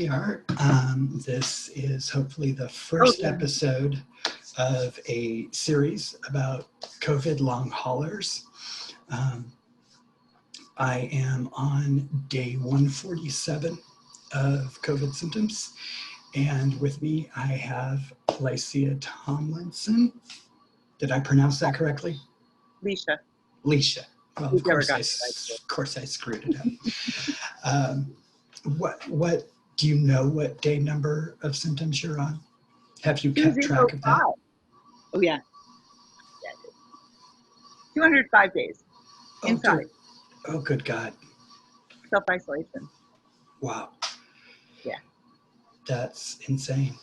we are. This is hopefully the Oh, first yeah. episode of a series about COVID long haulers. I am on day 147 of COVID symptoms, and with me I have Lycia Tomlinson. Did I pronounce that correctly? Leisha. Leisha. Well, We've of never course, gotten it right. of course I screwed it up. What do you know what day number of symptoms you're on? Have you kept track of that? 205. Oh, yeah. Yeah, I did. 205 days inside. Oh, good God. Self-isolation. Wow. Yeah. That's insane.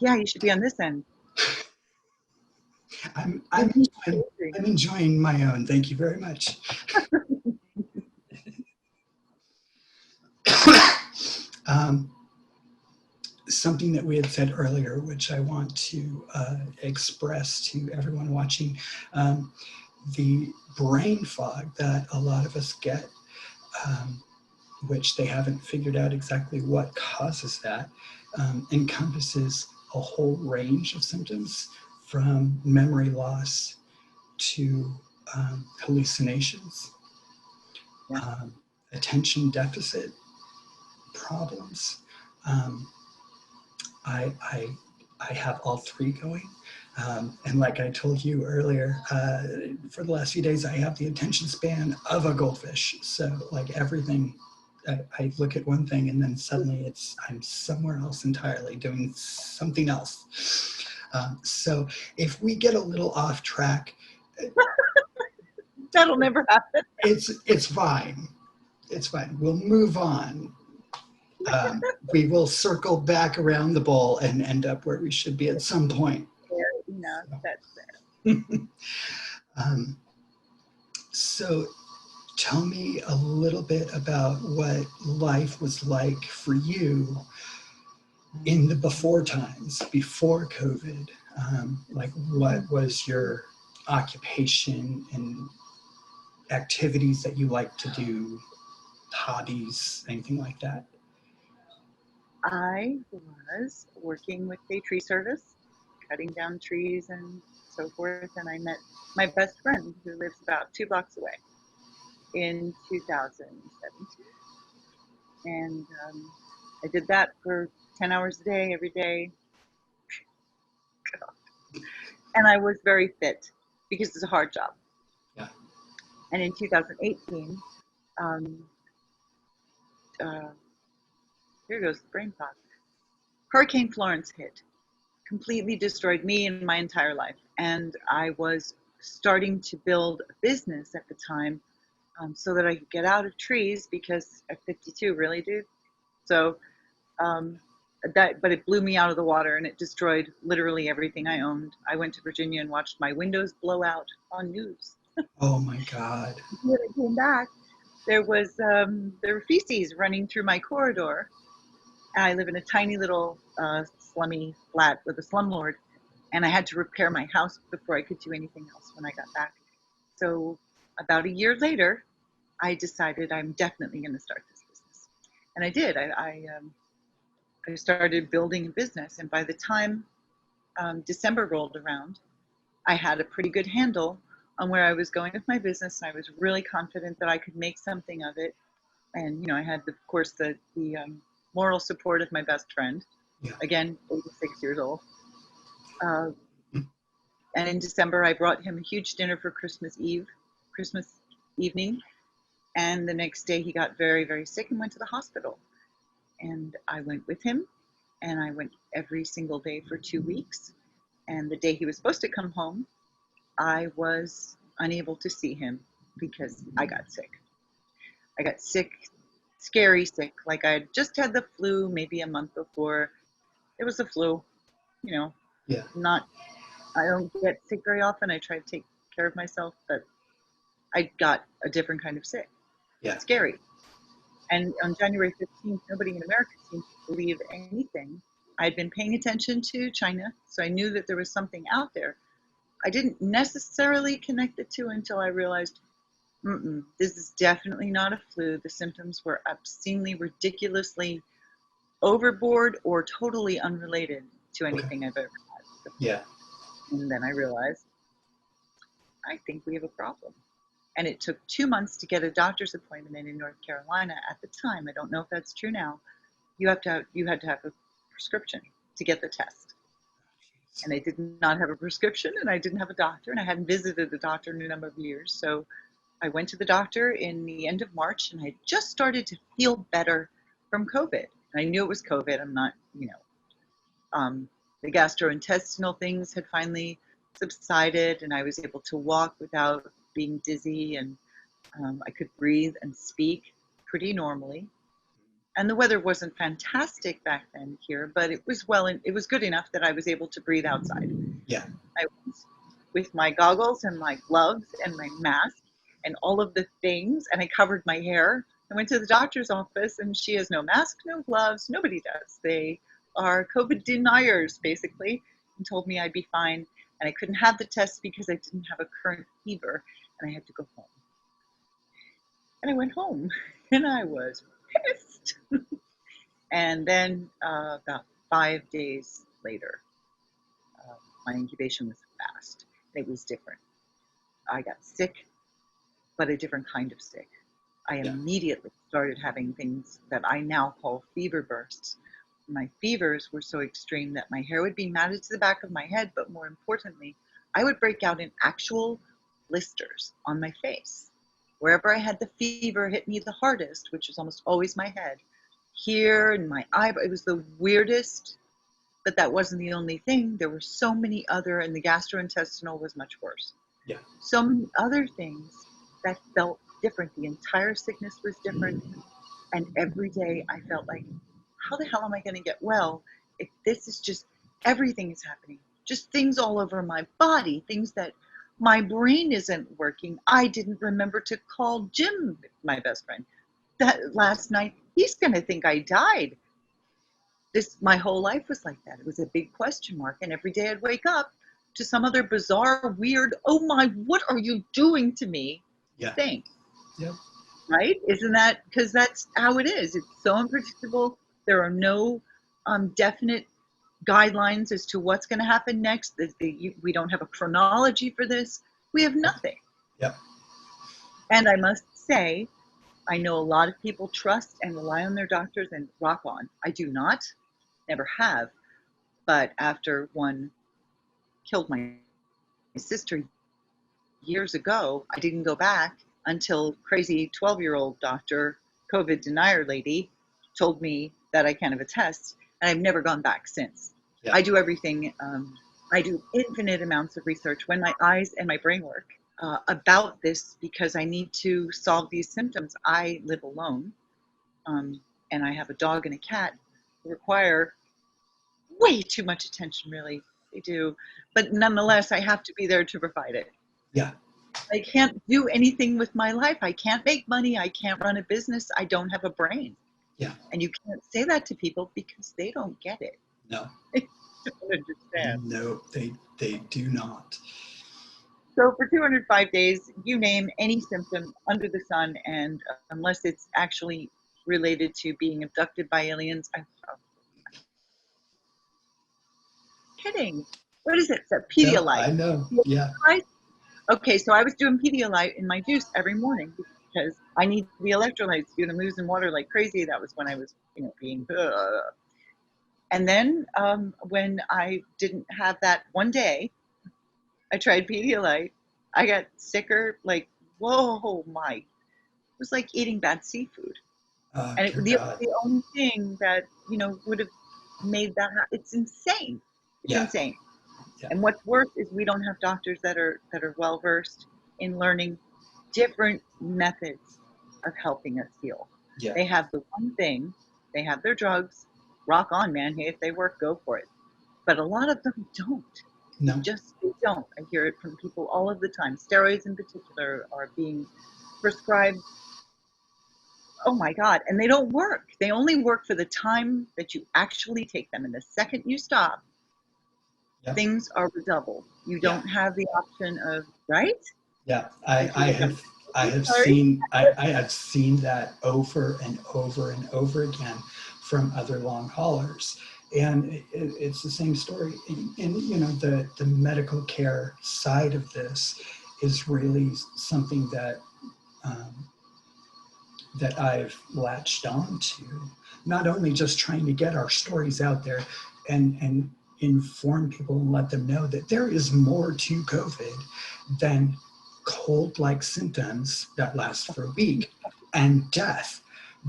Yeah, you should be on this end. I'm enjoying my own. Thank you very much. Something that we had said earlier, which I want to express to everyone watching, the brain fog that a lot of us get, which they haven't figured out exactly what causes that, encompasses a whole range of symptoms from memory loss to hallucinations, attention deficit problems. I have all three going. And like I told you earlier, for the last few days, I have the attention span of a goldfish. So like everything, I look at one thing and then suddenly I'm somewhere else entirely doing something else. So if we get a little off track, That'll never happen. It's fine. It's fine. We'll move on. We will circle back around the ball and end up where we should be at some point. Fair enough. That's fair. So tell me a little bit about what life was like for you in the before times, before COVID. Like what was your occupation and activities that you like to do, hobbies, anything like that? I was working with a tree service, cutting down trees and so forth, and I met my best friend who lives about 2 blocks away in 2017. And I did that for 10 hours a day, every day. And I was very fit because it's a hard job. Yeah. And in 2018, here goes the brain fog. Hurricane Florence hit, completely destroyed me and my entire life. And I was starting to build a business at the time so that I could get out of trees because at 52, really, dude? So, but it blew me out of the water and it destroyed literally everything I owned. I went to Virginia and watched my windows blow out on news. Oh my God. When I came back, there were feces running through my corridor. I live in a tiny little slummy flat with a slumlord, and I had to repair my house before I could do anything else when I got back. So about a year later, I decided I'm definitely going to start this business. And I did. I started building a business, and by the time December rolled around, I had a pretty good handle on where I was going with my business, and I was really confident that I could make something of it. And, you know, I had, of course, the moral support of my best friend, again, 86 years old. And in December, I brought him a huge dinner for Christmas evening. And the next day he got very, very sick and went to the hospital. And I went with him, and I went every single day for 2 weeks. And the day he was supposed to come home, I was unable to see him because I got sick. I got sick, scary sick, like I had just had the flu maybe a month before. It was the flu, you know. Yeah. I don't get sick very often. I try to take care of myself, but I got a different kind of sick. Yeah. Scary. And on January 15th, nobody in America seemed to believe anything. I had been paying attention to China, so I knew that there was something out there. I didn't necessarily connect the two until I realized This is definitely not a flu. The symptoms were obscenely, ridiculously overboard or totally unrelated to Okay. anything I've ever had before. Yeah. And then I realized, I think we have a problem. And it took 2 months to get a doctor's appointment in North Carolina at the time. I don't know if that's true now. You had to have a prescription to get the test. And I did not have a prescription, and I didn't have a doctor, and I hadn't visited the doctor in a number of years. So I went to the doctor in the end of March, and I just started to feel better from COVID. And I knew it was COVID. I'm not, the gastrointestinal things had finally subsided, and I was able to walk without being dizzy, and I could breathe and speak pretty normally. And the weather wasn't fantastic back then here, but it was it was good enough that I was able to breathe outside. Yeah. I was with my goggles and my gloves and my mask and all of the things, and I covered my hair. I went to the doctor's office, and she has no mask, no gloves. Nobody does. They are COVID deniers, basically, and told me I'd be fine. And I couldn't have the test because I didn't have a current fever, and I had to go home. And I went home, and I was pissed. And then about 5 days later, my incubation was fast. It was different. I got sick, but a different kind of sick. I immediately started having things that I now call fever bursts. My fevers were so extreme that my hair would be matted to the back of my head, but more importantly, I would break out in actual blisters on my face. Wherever I had the fever hit me the hardest, which was almost always my head, here in my eyebrow, it was the weirdest, but that wasn't the only thing. There were so many other, and the gastrointestinal was much worse. Yeah. So many other things that felt different. The entire sickness was different. And every day I felt like, how the hell am I going to get well if this is just, everything is happening? Just things all over my body, things that my brain isn't working. I didn't remember to call Jim, my best friend, that last night. He's going to think I died. My whole life was like that. It was a big question mark. And every day I'd wake up to some other bizarre, weird, oh my, what are you doing to me? Thing. Yep. Right? Isn't that, because that's how it is. It's so unpredictable. There are no definite guidelines as to what's going to happen next. We don't have a chronology for this. We have nothing. Yep. And I must say, I know a lot of people trust and rely on their doctors and rock on. I do not, never have. But after one killed my sister years ago, I didn't go back until crazy 12-year-old doctor, COVID denier lady, told me that I can't have a test, and I've never gone back since. Yeah. I do everything. I do infinite amounts of research when my eyes and my brain work about this, because I need to solve these symptoms. I live alone, and I have a dog and a cat who require way too much attention, really. They do. But nonetheless, I have to be there to provide it. Yeah. I can't do anything with my life. I can't make money. I can't run a business. I don't have a brain. Yeah. And you can't say that to people because they don't get it. No. They don't understand. No, they do not. So for 205 days, you name any symptom under the sun, and unless it's actually related to being abducted by aliens, I'm kidding. What is it? It's a Pedialyte. No, I know. Yeah. Okay, so I was doing Pedialyte in my juice every morning because I need the electrolytes. I'm losing water like crazy. That was when I was, being. And then when I didn't have that one day, I tried Pedialyte. I got sicker. Like, whoa, it was like eating bad seafood. And it was the only thing that would have made that. It's insane. It's insane. Yeah. And what's worse is we don't have doctors that are well versed in learning different methods of helping us heal. Yeah. They have the one thing, they have their drugs. Rock on, man. Hey, if they work, go for it. But a lot of them don't. No. They don't. I hear it from people all of the time. Steroids in particular are being prescribed. Oh my God. And they don't work. They only work for the time that you actually take them. And the second you stop, things are redoubled. You don't have the option of, right? Yeah, I have I have Sorry. seen I have seen that over and over and over again from other long haulers, and it's the same story. And you know, the medical care side of this is really something that um, that I've latched on to. Not only just trying to get our stories out there and inform people and let them know that there is more to COVID than cold-like symptoms that last for a week and death.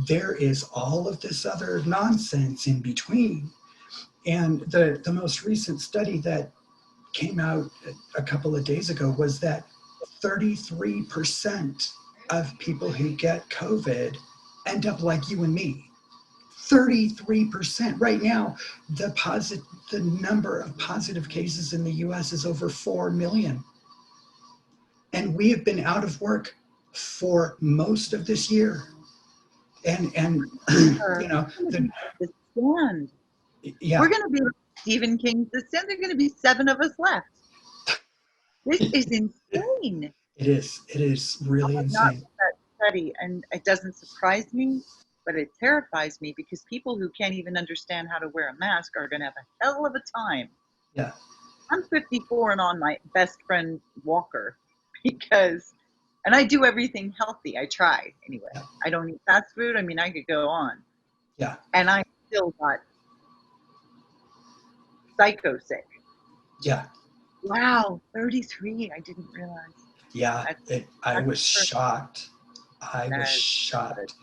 There is all of this other nonsense in between. And the most recent study that came out a couple of days ago was that 33% of people who get COVID end up like you and me. 33%. Right now, the number of positive cases in the US is over 4 million. And we have been out of work for most of this year. And you know, the, The Stand. yeah, We're going to be like Stephen King's The Stand. There are going to be 7 of us left. This is insane. it is really I've not insane. read that study, and it doesn't surprise me, but it terrifies me because people who can't even understand how to wear a mask are going to have a hell of a time. Yeah, I'm 54 and on my best friend walker because, and I do everything healthy. I try anyway. yeah, I don't eat fast food. I mean, I could go on, yeah, and I still got psycho sick. yeah, Wow, 33. I didn't realize. yeah. That's I that's was shocked. I was that is good. shocked.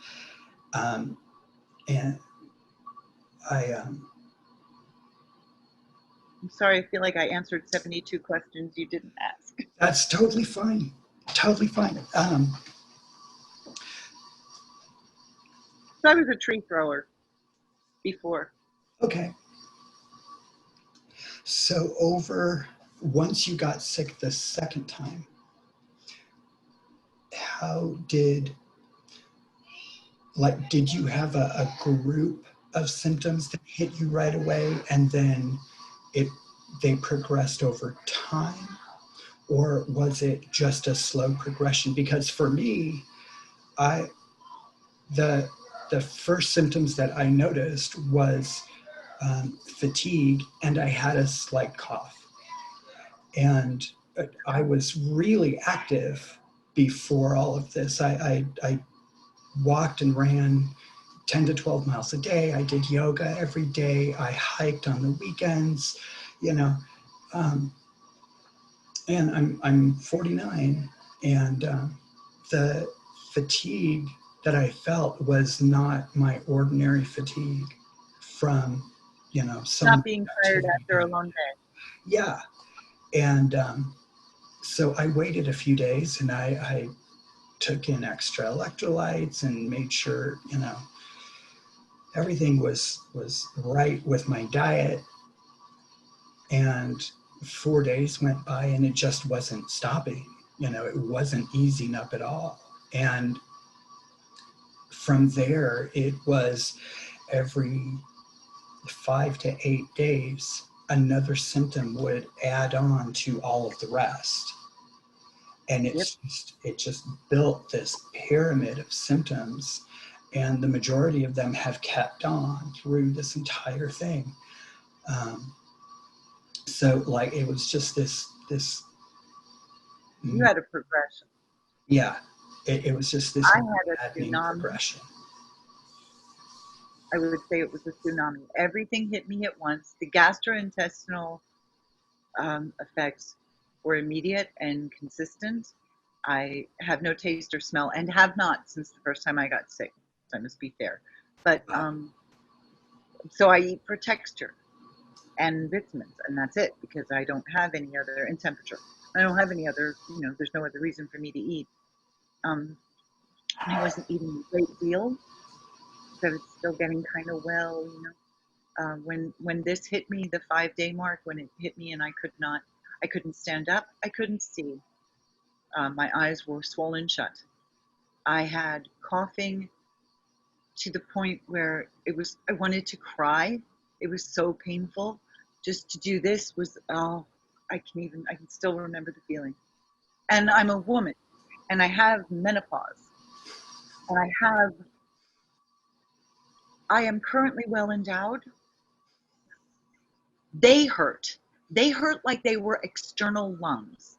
Um, and I I'm sorry. I feel like I answered 72 questions you didn't ask. that's totally fine. Totally fine. So I was a tree thrower before. Okay. So once you got sick the second time, how did you have a group of symptoms that hit you right away and then it they progressed over time? Or was it just a slow progression? Because for me, I the the first symptoms that I noticed was fatigue, and I had a slight cough. And I was really active before all of this. I walked and ran 10 to 12 miles a day. I did yoga every day. I hiked on the weekends, you know. Um, and I'm 49, and the fatigue that I felt was not my ordinary fatigue from, some Not being tired activity. after a long day. Yeah, and so I waited a few days, and I took in extra electrolytes and made sure, everything was right with my diet. And 4 days went by, and it just wasn't stopping. It wasn't easing up at all. And from there, it was every 5 to 8 days, another symptom would add on to all of the rest. And Yep. it just built this pyramid of symptoms, and the majority of them have kept on through this entire thing. Um, so like it was just this You had a progression. yeah, it was just this I had a maddening tsunami. progression. I would say it was a tsunami. Everything hit me at once. The gastrointestinal effects were immediate and consistent. I have no taste or smell and have not since the first time I got sick. I must be fair. But so I eat for texture and vitamins, and that's it because I don't have any other, and temperature. I don't have any other, there's no other reason for me to eat. I wasn't eating a great deal, but it's still getting kind of well, when this hit me, the 5-day mark, when it hit me and I couldn't stand up, I couldn't see. My eyes were swollen shut. I had coughing to the point where I wanted to cry. It was so painful. Just to do this was, oh, I can still remember the feeling. And I'm a woman. and I have menopause, and I am currently well endowed. They hurt. They hurt like they were external lungs.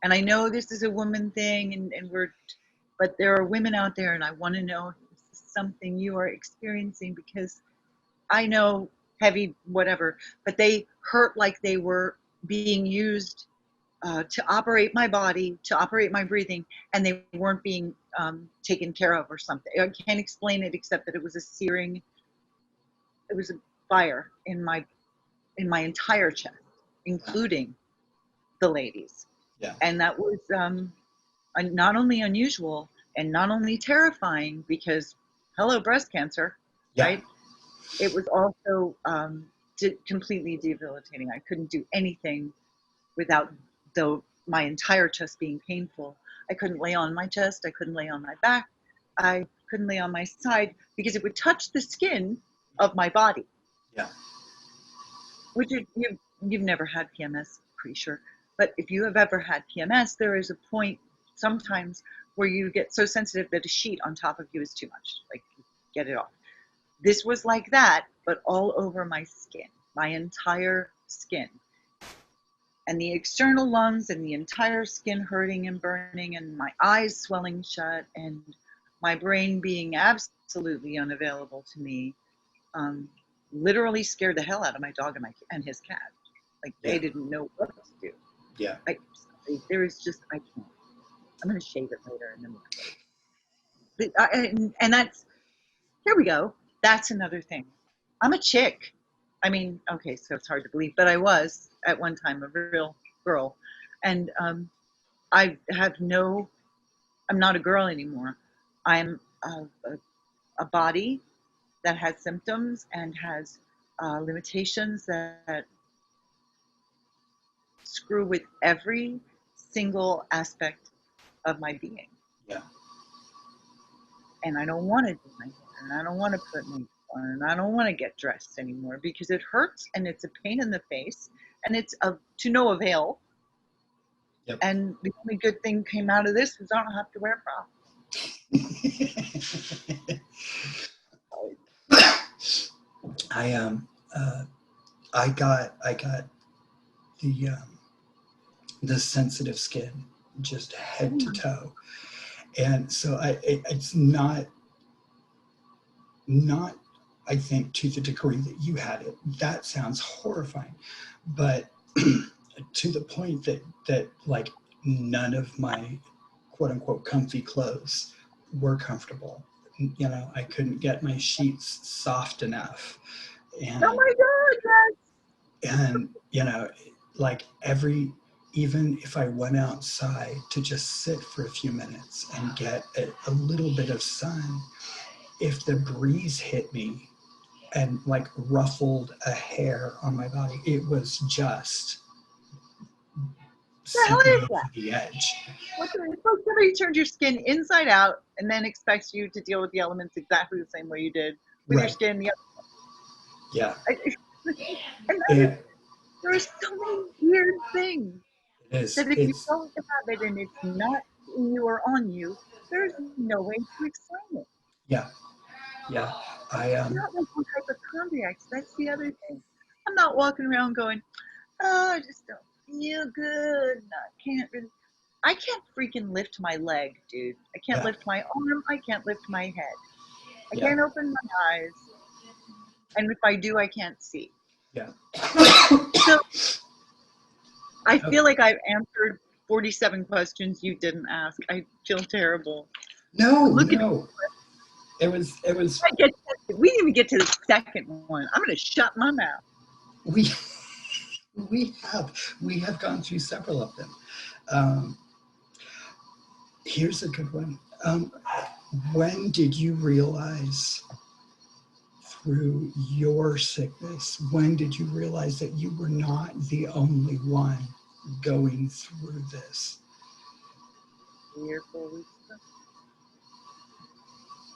And I know this is a woman thing, but there are women out there, and I want to know if this is something you are experiencing, because I know heavy, whatever, but they hurt like they were being used to operate my body, to operate my breathing, and they weren't being taken care of or something. I can't explain it except that it was a searing, it was a fire in my entire chest, including the ladies. Yeah. And that was not only unusual and not only terrifying, because hello, breast cancer, Yeah. right? It was also completely debilitating. I couldn't do anything without my entire chest being painful. I couldn't lay on my chest. I couldn't lay on my back. I couldn't lay on my side because it would touch the skin of my body. Yeah. Which you've never had PMS, pretty sure. But if you have ever had PMS, there is a point sometimes where you get so sensitive that a sheet on top of you is too much. Like, get it off. This was like that, but all over my skin, my entire skin. And the external lungs and the entire skin hurting and burning, and my eyes swelling shut, and my brain being absolutely unavailable to me, literally scared the hell out of my dog and his cat. Like, they didn't know what to do. Yeah. There is just, I can't. I'm going to shave it later and then and that's, here we go. That's another thing. I'm a chick. I mean, okay, so it's hard to believe, but I was at one time a real girl. And I'm not a girl anymore. I'm a body that has symptoms and has limitations that screw with every single aspect of my being. Yeah. And I don't want to do my hair, and I don't want to put makeup on, and I don't want to get dressed anymore because it hurts and it's a pain in the face and it's to no avail. Yep. And the only good thing came out of this was I don't have to wear a bra. I got the sensitive skin, just head to toe, and so it's not I think to the degree that you had it. That sounds horrifying, but to the point that like none of my quote unquote comfy clothes were comfortable. You know, I couldn't get my sheets soft enough. And, oh my God, yes. And, you know, like even if I went outside to just sit for a few minutes and get a little bit of sun, if the breeze hit me and like ruffled a hair on my body, it was just The hell sent me is over that? the edge. Somebody turned your skin inside out and then expects you to deal with the elements exactly the same way you did with your skin the other way. Yeah. And there are so many weird things that if you It's don't have it and it's not in you or on you, there's no way to explain it. yeah. I'm not like one hypochondriac. That's the other thing. I'm not walking around going, oh, I just don't feel good. I can't freaking lift my leg, dude. I can't lift my arm. I can't lift my head. I can't open my eyes. And if I do, I can't see. Yeah. So I feel like I've answered 47 questions you didn't ask. I feel terrible. No. It was We didn't even get to the second one. I'm going to shut my mouth. we have gone through several of them. Here's a good one. When did you realize through your sickness, when did you realize that you were not the only one going through this? 3 or 4 weeks ago.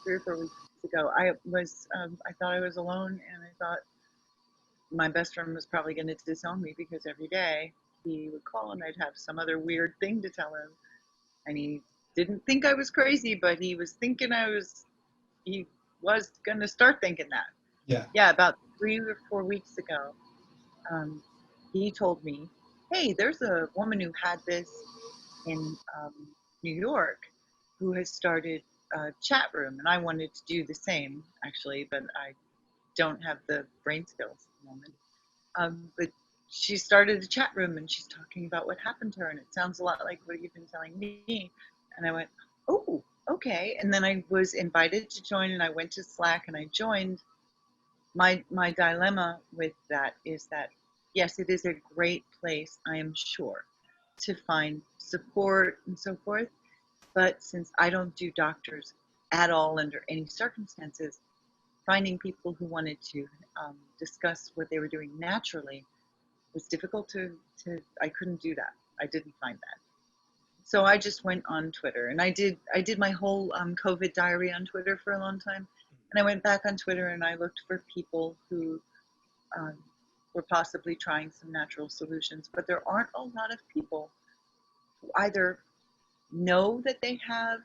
3 or 4 weeks ago, I thought I was alone, and I thought my best friend was probably going to disown me because every day he would call and I'd have some other weird thing to tell him, and he didn't think I was crazy, but he was thinking he was going to start thinking that. Yeah. Yeah, about 3 or 4 weeks ago, um, he told me, hey, there's a woman who had this in New York who has started a chat room. And I wanted to do the same, actually, but I don't have the brain skills at the moment. But she started a chat room and she's talking about what happened to her. And it sounds a lot like what you've been telling me. And I went, oh, okay. And then I was invited to join and I went to Slack and I joined. My dilemma with that is that, yes, it is a great place, I am sure, to find support and so forth. But since I don't do doctors at all under any circumstances, finding people who wanted to discuss what they were doing naturally was difficult to I couldn't do that. I didn't find that. So I just went on Twitter and I did my whole COVID diary on Twitter for a long time. And I went back on Twitter and I looked for people who um, were possibly trying some natural solutions. But there aren't a lot of people who either know that they have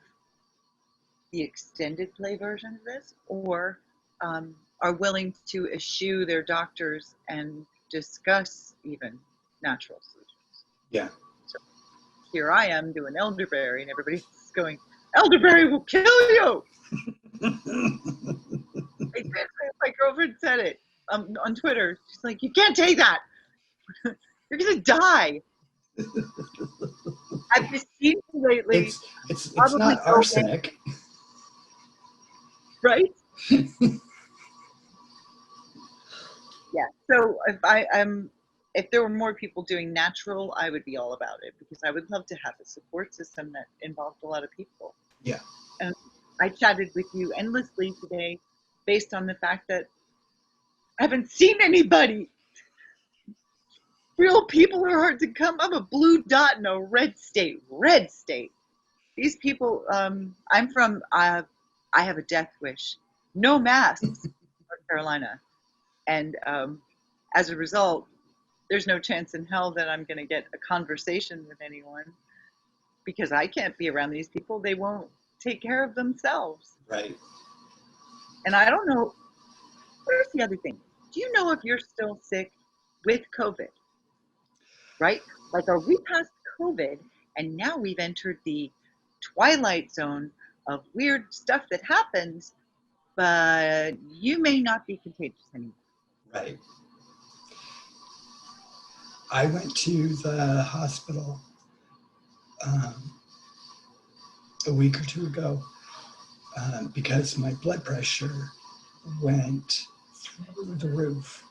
the extended play version of this or are willing to eschew their doctors and discuss even natural solutions. Yeah. So here I am doing elderberry and everybody's going, elderberry will kill you. My girlfriend said it on Twitter. She's like, you can't take that. You're going to die. I've been seeing lately. It's not arsenic. Right? Yeah. So if there were more people doing natural, I would be all about it because I would love to have a support system that involved a lot of people. Yeah. And I chatted with you endlessly today based on the fact that I haven't seen anybody. Real people are hard to come. I'm a blue dot in a red state. Red state. These people, I'm from, I have a death wish. No masks, North Carolina. And as a result, there's no chance in hell that I'm going to get a conversation with anyone because I can't be around these people. They won't take care of themselves. Right. And I don't know. Here's the other thing. Do you know if you're still sick with COVID? Right? Like, are we past COVID and now we've entered the twilight zone of weird stuff that happens, but you may not be contagious anymore? Right. I went to the hospital a week or two ago because my blood pressure went through the roof,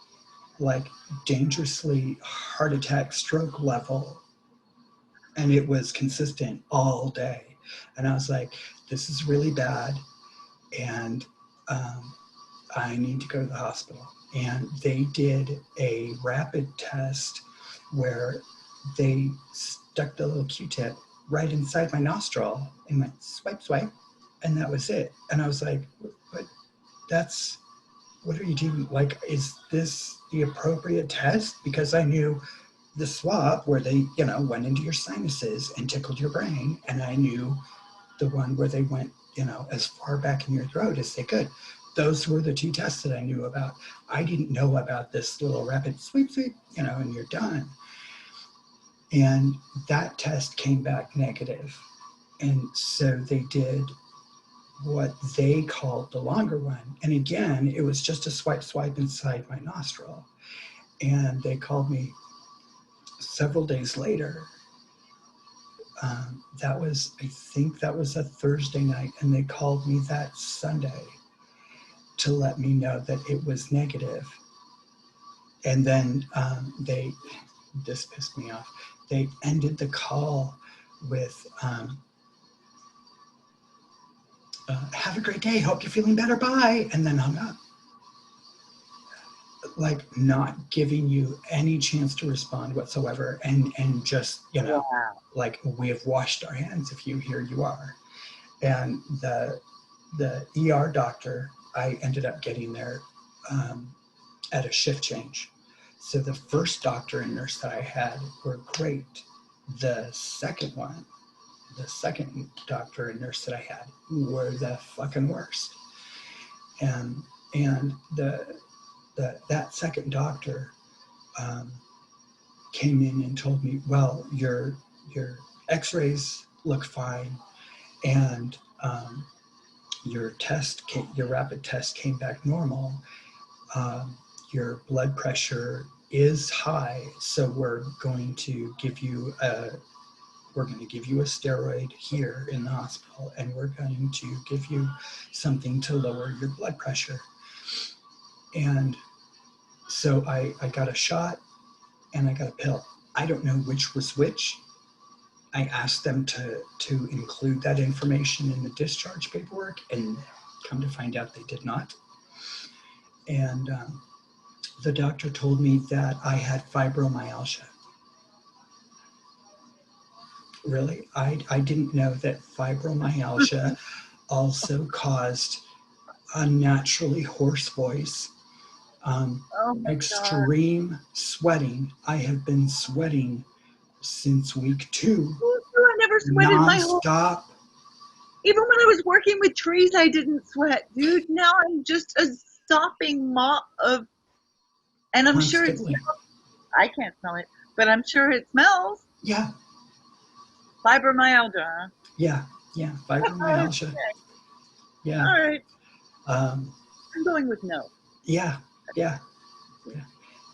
like dangerously heart attack, stroke level. And it was consistent all day. And I was like, this is really bad. And I need to go to the hospital. And they did a rapid test where they stuck the little Q-tip right inside my nostril and went swipe, swipe, and that was it. And I was like, but what are you doing? Like, is this the appropriate test? Because I knew the swab where they, went into your sinuses and tickled your brain. And I knew the one where they went, as far back in your throat as they could. Those were the two tests that I knew about. I didn't know about this little rapid sweep, sweep, and you're done. And that test came back negative. And so they did what they called the longer one. And again, it was just a swipe, swipe inside my nostril. And they called me several days later. I think that was a Thursday night. And they called me that Sunday to let me know that it was negative. And then this pissed me off. They ended the call with, have a great day, hope you're feeling better, bye, and then hung up. Like, not giving you any chance to respond whatsoever, and just, Wow. like, we have washed our hands of you, here you are. And the ER doctor, I ended up getting there at a shift change. So the first doctor and nurse that I had were great. The second one the second doctor and nurse that I had were the fucking worst. And that second doctor came in and told me, well, your x-rays look fine, and your rapid test came back normal. Your blood pressure is high, so we're going to give you a steroid here in the hospital, and we're going to give you something to lower your blood pressure. And so I got a shot and I got a pill. I don't know which was which. I asked them to include that information in the discharge paperwork, and come to find out they did not. And the doctor told me that I had fibromyalgia. Really? I didn't know that fibromyalgia also caused unnaturally hoarse voice, Oh my God. extreme sweating. I have been sweating since week 2. I never sweated my whole. Nonstop. Even when I was working with trees, I didn't sweat, dude. Now I'm just a stopping mop of, and I'm sure it's. Constantly. I can't smell it, but I'm sure it smells. Yeah, Fibromyalgia. yeah, fibromyalgia. Okay. Yeah. All right. Um, I'm going with no. yeah.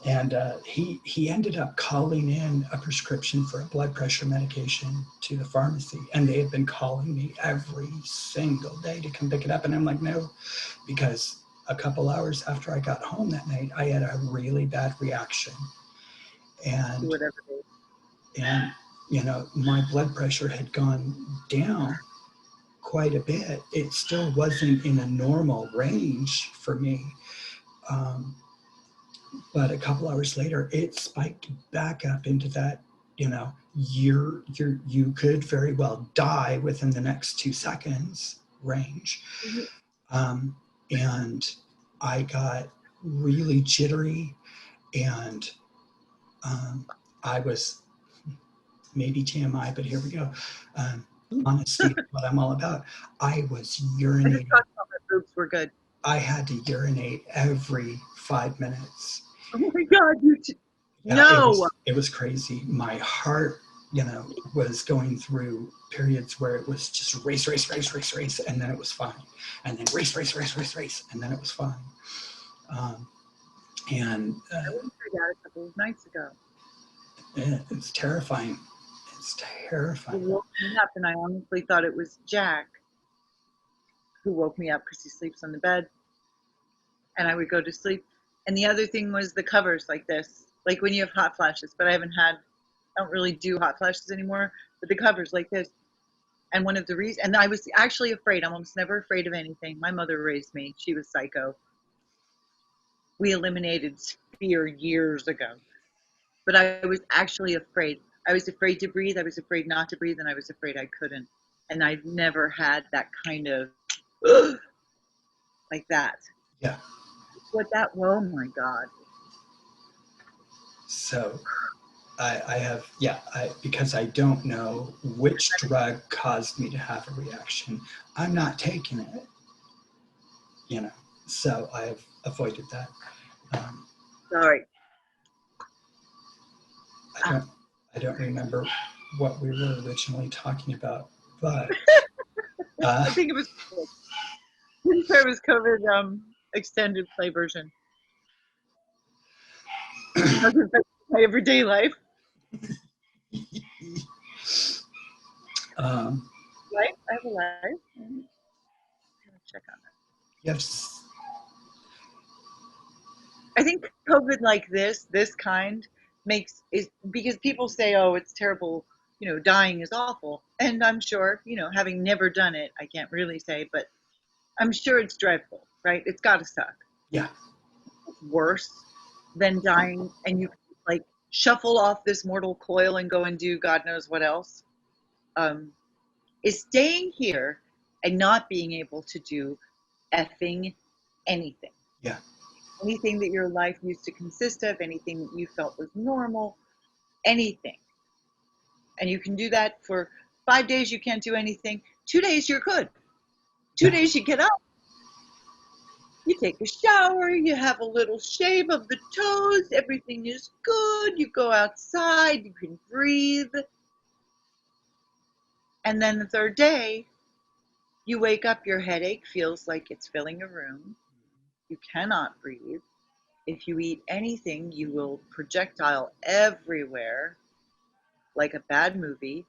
And he ended up calling in a prescription for a blood pressure medication to the pharmacy, and they had been calling me every single day to come pick it up, and I'm like, no, because a couple hours after I got home that night, I had a really bad reaction, and Whatever it is. and you know, my blood pressure had gone down quite a bit. It still wasn't in a normal range for me. But a couple hours later, it spiked back up into that, you know, you could very well die within the next 2 seconds range. And I got really jittery, and I was, maybe TMI, but here we go. Honesty, what I'm all about. I was I urinating. just thought my boobs were good. I had to urinate every 5 minutes. Oh my God, Yeah, no. it was crazy. My heart, you know, was going through periods where it was just race, and then it was fine. And then race, and then it was fine. And I went through that a couple of nights ago. it's terrifying. It's He terrifying. woke me up, and I honestly thought it was Jack who woke me up because he sleeps on the bed, and I would go to sleep. And the other thing was the covers like this, like when you have hot flashes, but I don't really do hot flashes anymore, but the covers like this. And one of the reasons, and I was actually afraid. I'm almost never afraid of anything. My mother raised me. She was psycho. We eliminated fear years ago, but I was actually afraid. I was afraid to breathe. I was afraid not to breathe, and I was afraid I couldn't. And I've never had that kind of like that. Yeah. Oh my God. So I have, because I don't know which drug caused me to have a reaction, I'm not taking it, you know, so I've avoided that. Sorry. I don't remember what we were originally talking about, but I think it was COVID extended play version. My everyday life. Life? I have a life. Check on that. Yes. I think COVID like this kind is because people say, oh, it's terrible, you know, dying is awful. And I'm sure, you know, having never done it, I can't really say, but I'm sure it's dreadful, right? It's got to suck. Yeah. It's worse than dying and you like shuffle off this mortal coil and go and do God knows what else. Is staying here and not being able to do effing anything. Yeah. Anything that your life used to consist of, anything that you felt was normal, anything. And you can do that for 5 days you can't do anything. 2 days you're good. Two Yeah. days you get up, you take a shower, you have a little shave of the toes, everything is good. You go outside, you can breathe. And then the third day, you wake up, your headache feels like it's filling a room. You cannot breathe. If you eat anything, you will projectile everywhere like a bad movie.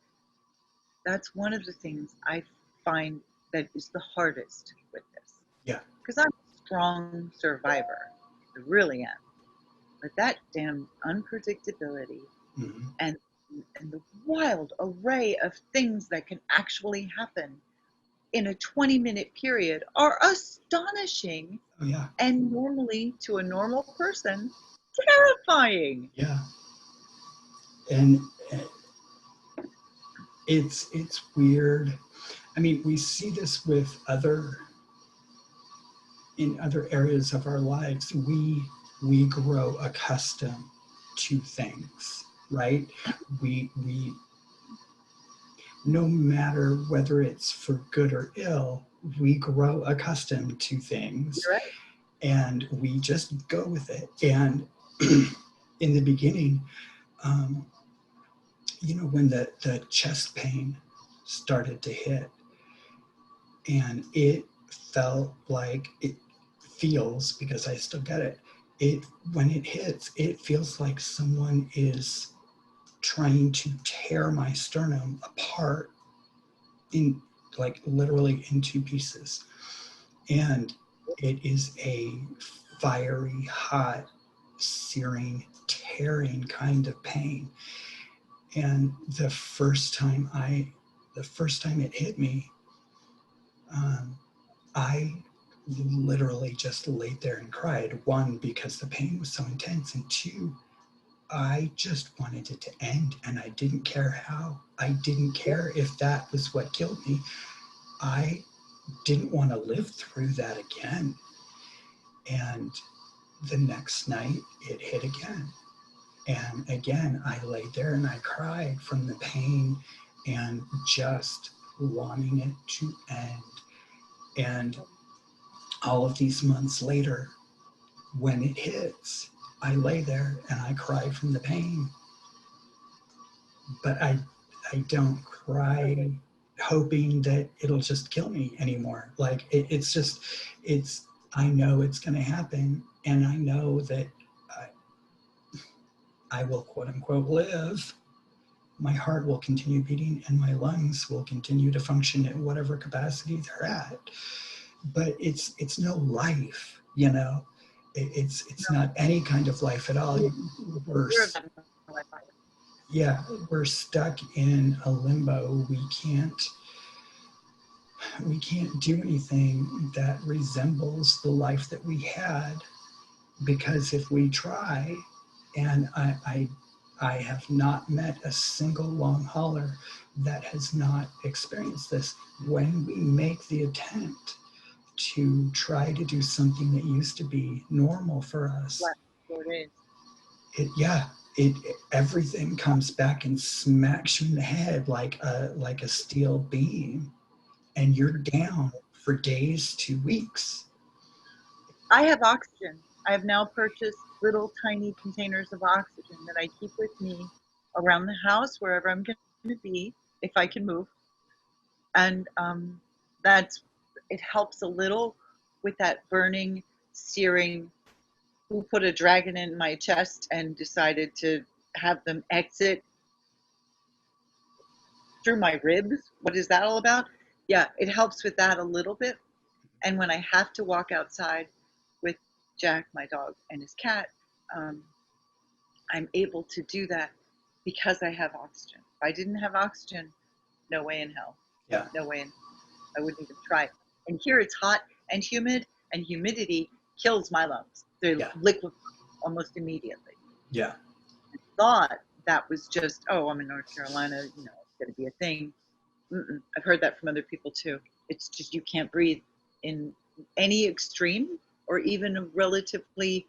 That's one of the things I find that is the hardest with this. Yeah. Because I'm a strong survivor. I really am. But that damn unpredictability Mhm. and the wild array of things that can actually happen in a 20-minute period are astonishing, Oh, yeah. and normally to a normal person, terrifying. Yeah. And it's weird. I mean, we see this with in other areas of our lives. We grow accustomed to things, right? We no matter whether it's for good or ill, we grow accustomed to things, You're right. and we just go with it. And in the beginning, um, when the chest pain started to hit, and it felt like it feels, because I still get it. When it hits, it feels like someone is trying to tear my sternum apart, in like literally in two pieces. And it is a fiery, hot, searing, tearing kind of pain. And the first time it hit me, I literally just laid there and cried. One, because the pain was so intense, and two, I just wanted it to end, and I didn't care how. I didn't care if that was what killed me. I didn't want to live through that again. And the next night it hit again. And again, I laid there and I cried from the pain and just wanting it to end. And all of these months later, when it hits, I lay there and I cry from the pain. But I don't cry hoping that it'll just kill me anymore. Like it's I know it's going to happen, and I know that I will, quote unquote, live. My heart will continue beating, and my lungs will continue to function at whatever capacity they're at. But it's no life, It's not any kind of life at all. We're Yeah, we're stuck in a limbo. We can't do anything that resembles the life that we had, because if we try, and I have not met a single long hauler that has not experienced this. When we make the attempt to try to do something that used to be normal for us, it everything comes back and smacks you in the head like a steel beam, and you're down for days to weeks. I have oxygen. I have now purchased little tiny containers of oxygen that I keep with me around the house, wherever I'm going to be, if I can move. And it helps a little with that burning, searing. Who put a dragon in my chest and decided to have them exit through my ribs? What is that all about? Yeah, it helps with that a little bit. And when I have to walk outside with Jack, my dog, and his cat, I'm able to do that because I have oxygen. If I didn't have oxygen, no way in hell. Yeah. No way in hell. I wouldn't even try. And here it's hot and humid, and humidity kills my lungs. They're liquid almost immediately. Yeah. I thought that was just, oh, I'm in North Carolina, it's going to be a thing. I've heard that from other people too. It's just you can't breathe in any extreme or even a relatively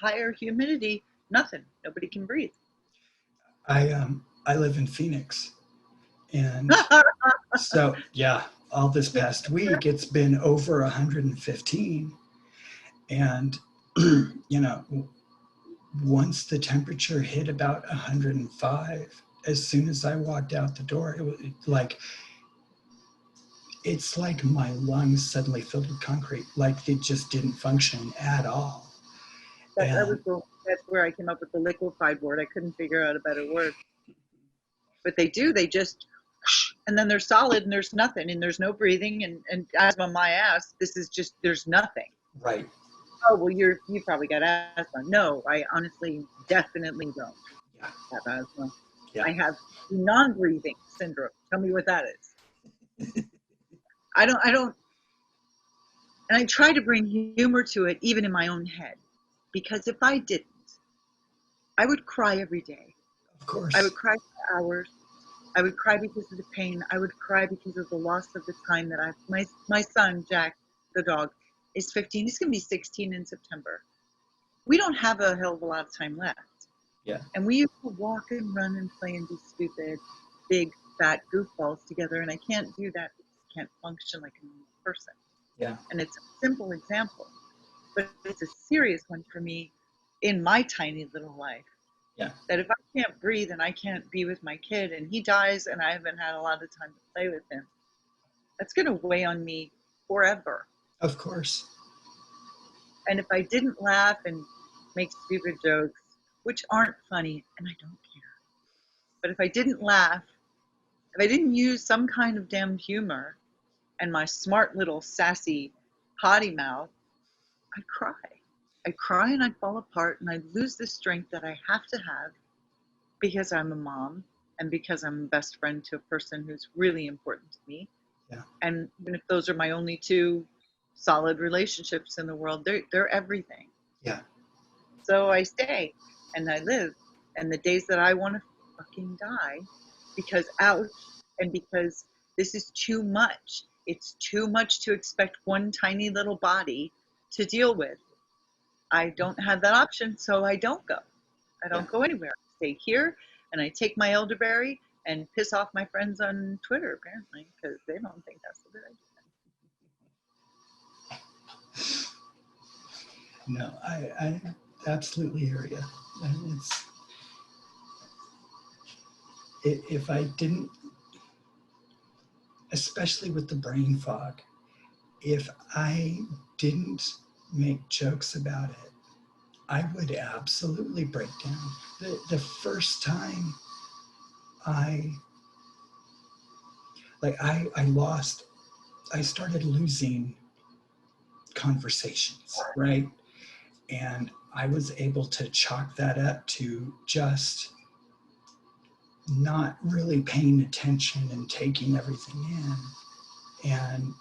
higher humidity. Nothing. Nobody can breathe. I live in Phoenix, And so, yeah, all this past week, it's been over 115. And, you know, once the temperature hit about 105, as soon as I walked out the door, it was like, it's like my lungs suddenly filled with concrete, like they just didn't function at all. And That's where I came up with the liquefied word. I couldn't figure out a better word. But they do, they just, and then they're solid and there's nothing and there's no breathing and asthma my ass, this is just, there's nothing. right. Oh, well, you probably got asthma. No, I honestly definitely don't Yeah. have asthma. Yeah. I have non-breathing syndrome. Tell me what that is. I don't, and I try to bring humor to it even in my own head, because if I didn't, I would cry every day. Of course. I would cry for hours. I would cry because of the pain. I would cry because of the loss of the time that my son, Jack, the dog, is 15. He's going to be 16 in September. We don't have a hell of a lot of time left. Yeah. And we used to walk and run and play and be stupid, big, fat goofballs together. And I can't do that because I can't function like a normal person. Yeah. And it's a simple example, but it's a serious one for me in my tiny little life. Yeah. That if I can't breathe and I can't be with my kid and he dies and I haven't had a lot of time to play with him, that's going to weigh on me forever. Of course. And if I didn't laugh and make stupid jokes, which aren't funny, and I don't care, but if I didn't laugh, if I didn't use some kind of damned humor and my smart little sassy potty mouth, I'd cry. I'd cry and I'd fall apart and I'd lose the strength that I have to have because I'm a mom and because I'm a best friend to a person who's really important to me. Yeah. And even if those are my only two solid relationships in the world, they're everything. Yeah. So I stay and I live. And the days that I want to fucking die because ouch, and because this is too much. It's too much to expect one tiny little body to deal with. I don't have that option, so I don't go. I don't go anywhere. I stay here and I take my elderberry and piss off my friends on Twitter, apparently, because they don't think that's a good idea. No, I absolutely hear you. And if I didn't, especially with the brain fog, if I didn't make jokes about it, I would absolutely break down. The first time I started losing conversations, right? And I was able to chalk that up to just not really paying attention and taking everything in and,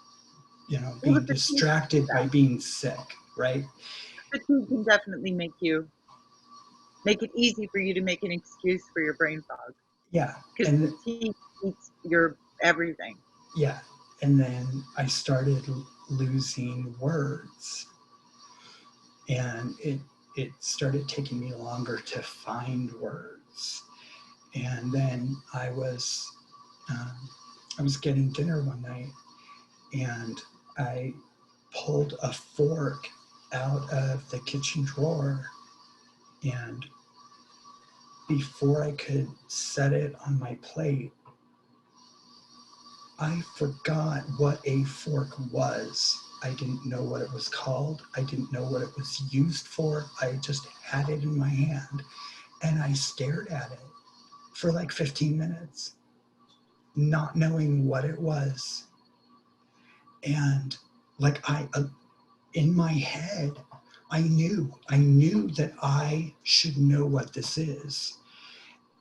being distracted by being sick, right? Fatigue can definitely make it easy for you to make an excuse for your brain fog. Yeah. Because fatigue eats your everything. Yeah. And then I started losing words. And it started taking me longer to find words. And then I was getting dinner one night and I pulled a fork out of the kitchen drawer, and before I could set it on my plate, I forgot what a fork was. I didn't know what it was called. I didn't know what it was used for. I just had it in my hand and I stared at it for like 15 minutes, not knowing what it was. And like in my head, I knew that I should know what this is,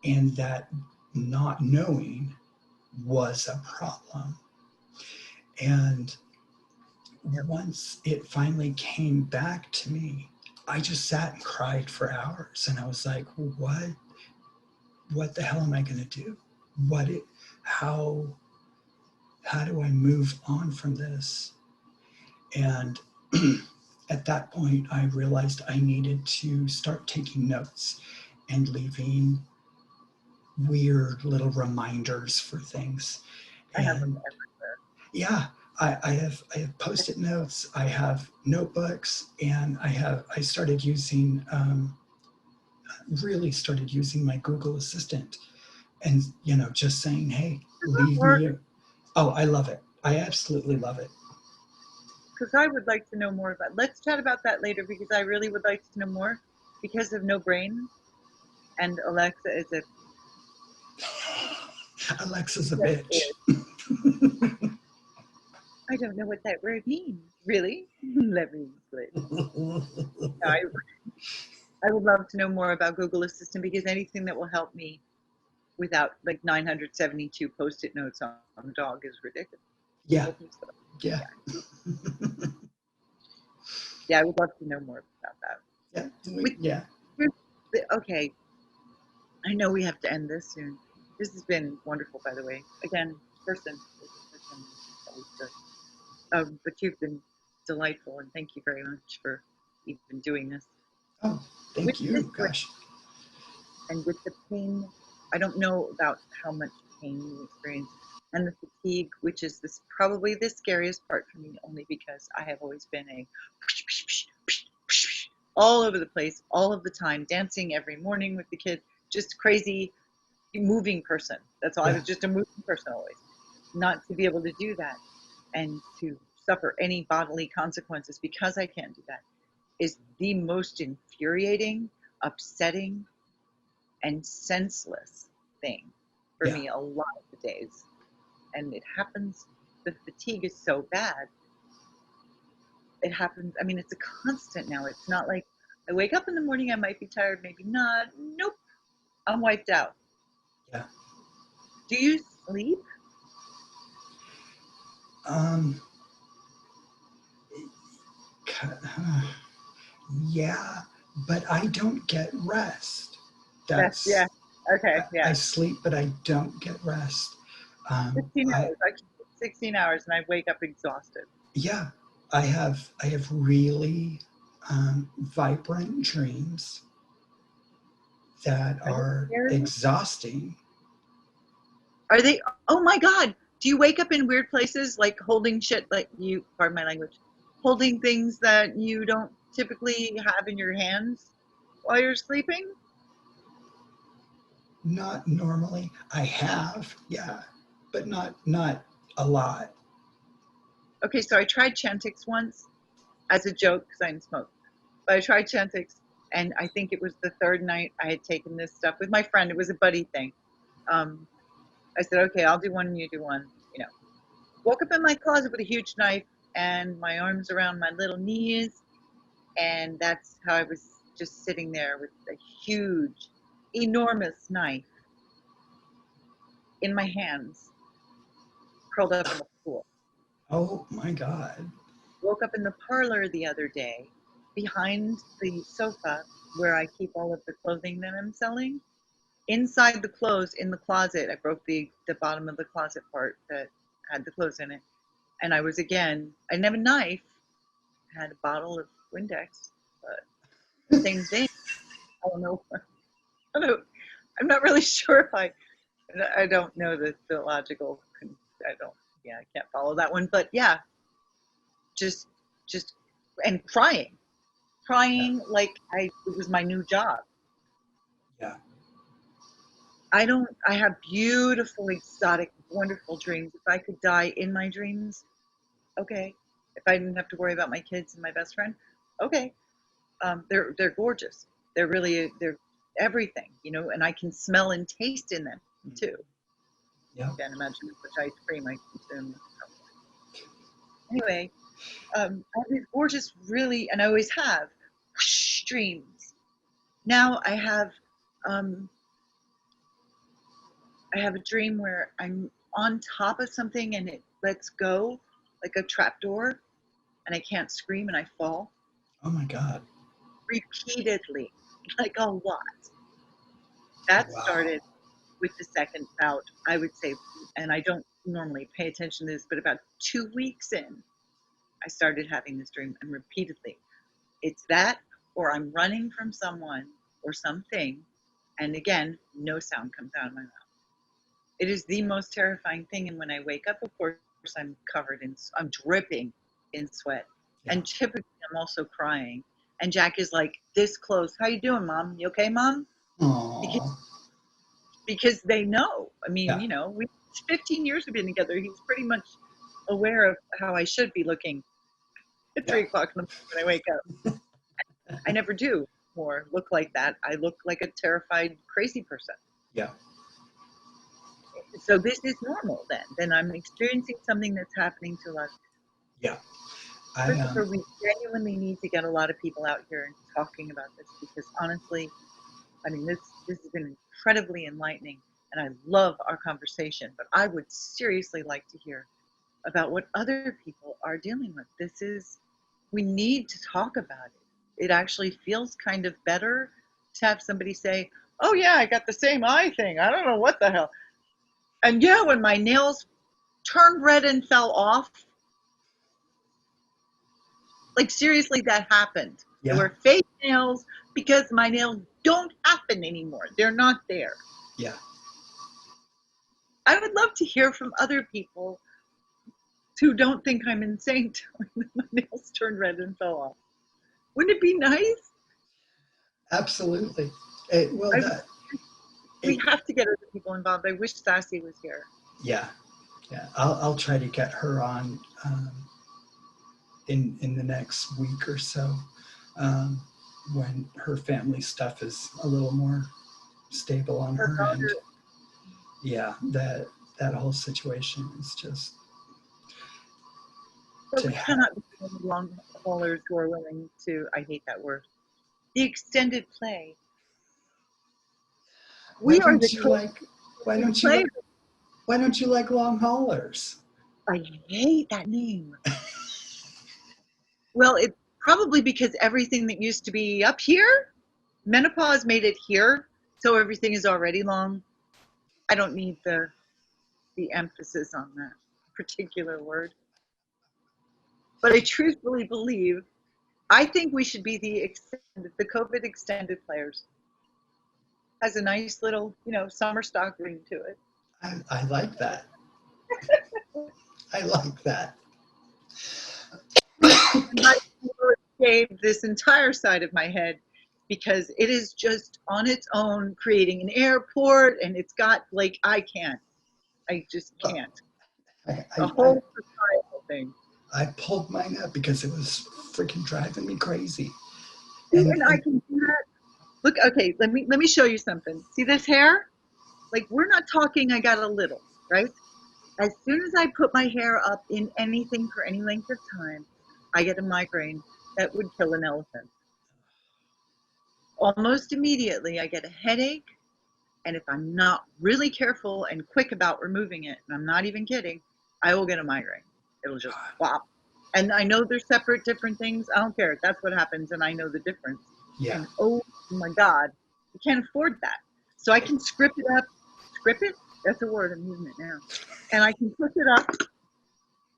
and that not knowing was a problem. And once it finally came back to me, I just sat and cried for hours. And I was like, what the hell am I going to do? How do I move on from this? And at that point, I realized I needed to start taking notes and leaving weird little reminders for things. I have them And yeah, I have post-it notes, I have notebooks, and I started using really started using my Google Assistant, and just saying, hey, leave everywhere. me a, oh, I love it. I absolutely love it. Because I would like to know more about. Let's chat about that later because I really would like to know more because of no brain and Alexa is a Alexa's a yes, bitch. I don't know what that word means. Really? Let me explain. I would love to know more about Google Assistant because anything that will help me without like 972 post-it notes on the dog is ridiculous. Yeah, yeah, Yeah, I would love to know more about that. yeah, With yeah. okay, I know we have to end this soon. This has been wonderful, by the way. Again, person, always good. But you've been delightful, and thank you very much for even doing this. Oh, With thank this you. Gosh. and with the pain, I don't know about how much pain you experience, and the fatigue, which is this probably the scariest part for me, only because I have always been a all over the place, all of the time, dancing every morning with the kids, just crazy moving person. That's all. I Yeah, was just a moving person always. Not to be able to do that and to suffer any bodily consequences because I can't do that is the most infuriating, upsetting, and senseless thing for yeah, me a lot of the days. And it happens, the fatigue is so bad. It happens, I mean, it's a constant now. It's not like I wake up in the morning, I might be tired, maybe not. Nope, I'm wiped out. yeah. Do you sleep? Um, yeah, but I don't get rest. That's, yeah. That's Okay, I yeah. sleep, but I don't get rest. 16 I hours. I can sleep 16 hours and I wake up exhausted. Yeah, I have really vibrant dreams that Are they are scary? exhausting. Are they, oh my God. Do you wake up in weird places like holding shit, like you, pardon my language, holding things that you don't typically have in your hands while you're sleeping? Not normally. I have, yeah, but not a lot. Okay, so I tried Chantix once as a joke because I didn't smoke. But I tried Chantix, and I think it was the third night I had taken this stuff with my friend. It was a buddy thing. Um, I said, okay, I'll do one and you do one. You know, woke up in my closet with a huge knife and my arms around my little knees, and that's how I was just sitting there with a huge, enormous knife in my hands, curled up on the floor. Oh my God. Woke up in the parlor the other day, behind the sofa where I keep all of the clothing that I'm selling. Inside the clothes in the closet, I broke the bottom of the closet part that had the clothes in it, and I was again. I didn't have a knife. I had a bottle of Windex, but same thing. I don't know. I don't, I'm not really sure if I don't know the logical. I don't. Yeah, I can't follow that one. But yeah, just just and Yeah, crying like it was my new job. yeah. I have beautiful, exotic, wonderful dreams. If I could die in my dreams, okay. If I didn't have to worry about my kids and my best friend, okay. They're gorgeous. They're everything, you know, and I can smell and taste in them too. Yeah. Can't imagine how much ice cream I consume. Anyway, I have these gorgeous, really, and I always have whoosh, dreams. Now um, I have a dream where I'm on top of something and it lets go like a trap door, and I can't scream and I fall Oh my God. repeatedly, like a lot. That Wow. started with the second bout, I would say, and I don't normally pay attention to this, but about 2 weeks in, I started having this dream and repeatedly. It's that, or I'm running from someone or something, And again, no sound comes out of my mouth. It is the most terrifying thing. And when I wake up, of course, I'm dripping in sweat. Yeah. And typically I'm also crying. And Jack is like this close. How you doing, Mom? You okay, Mom? Aww. Because they know. I mean, Yeah. you know, 15 years we've been together. He's pretty much aware of how I should be looking at 3 o'clock in the morning when I wake up. I never do more look like that. I look like a terrified, crazy person. Yeah. So this is normal then. Then I'm experiencing something that's happening to a lot of people. Yeah. Christopher, we genuinely need to get a lot of people out here and talking about this, because honestly, I mean, this has been incredibly enlightening, and I love our conversation, but I would seriously like to hear about what other people are dealing with. We need to talk about it. It actually feels kind of better to have somebody say, oh yeah, I got the same eye thing. I don't know what the hell. And yeah, when my nails turned red and fell off, like seriously, that happened. Yeah. There were fake nails because my nails don't happen anymore. They're not there. Yeah. I would love to hear from other people who don't think I'm insane telling them my nails turned red and fell off. Wouldn't it be nice? Absolutely. We have to get other people involved. I wish Sassy was here. Yeah. Yeah. I'll try to get her on in the next week or so, when her family stuff is a little more stable on her end. Yeah, that whole situation is just. But we cannot be the long haulers who are willing to, I hate that word, the extended play. Why don't you like long haulers? I hate that name. Well, it probably because everything that used to be up here, menopause made it here, so everything is already long. I don't need the emphasis on that particular word. But I truthfully believe, I think we should be the COVID extended players. Has a nice little, summer stock ring to it. I like that. I like that. I shaved this entire side of my head because it is just on its own creating an airport, and it's got I just can't. A whole societal thing. I pulled mine up because it was freaking driving me crazy. And I can do that. Look, okay, let me show you something. See this hair? We're not talking I got a little, right? As soon as I put my hair up in anything for any length of time, I get a migraine that would kill an elephant. Almost immediately, I get a headache, and if I'm not really careful and quick about removing it, and I'm not even kidding, I will get a migraine. It'll just flop. And I know they're separate, different things. I don't care. That's what happens, and I know the difference. Yeah. And oh my God, you can't afford that. So I can script it up. Script it? That's a word. I'm using it now. And I can push it up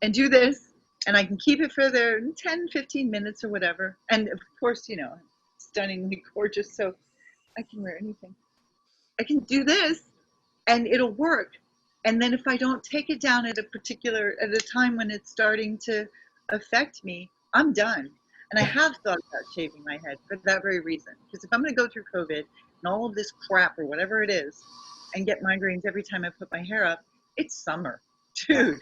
and do this, and I can keep it for there 10, 15 minutes or whatever. And of course, stunningly gorgeous, so I can wear anything. I can do this, and it'll work. And then if I don't take it down at a time when it's starting to affect me, I'm done. And I have thought about shaving my head for that very reason. Because if I'm going to go through COVID and all of this crap or whatever it is, and get migraines every time I put my hair up, it's summer. Dude,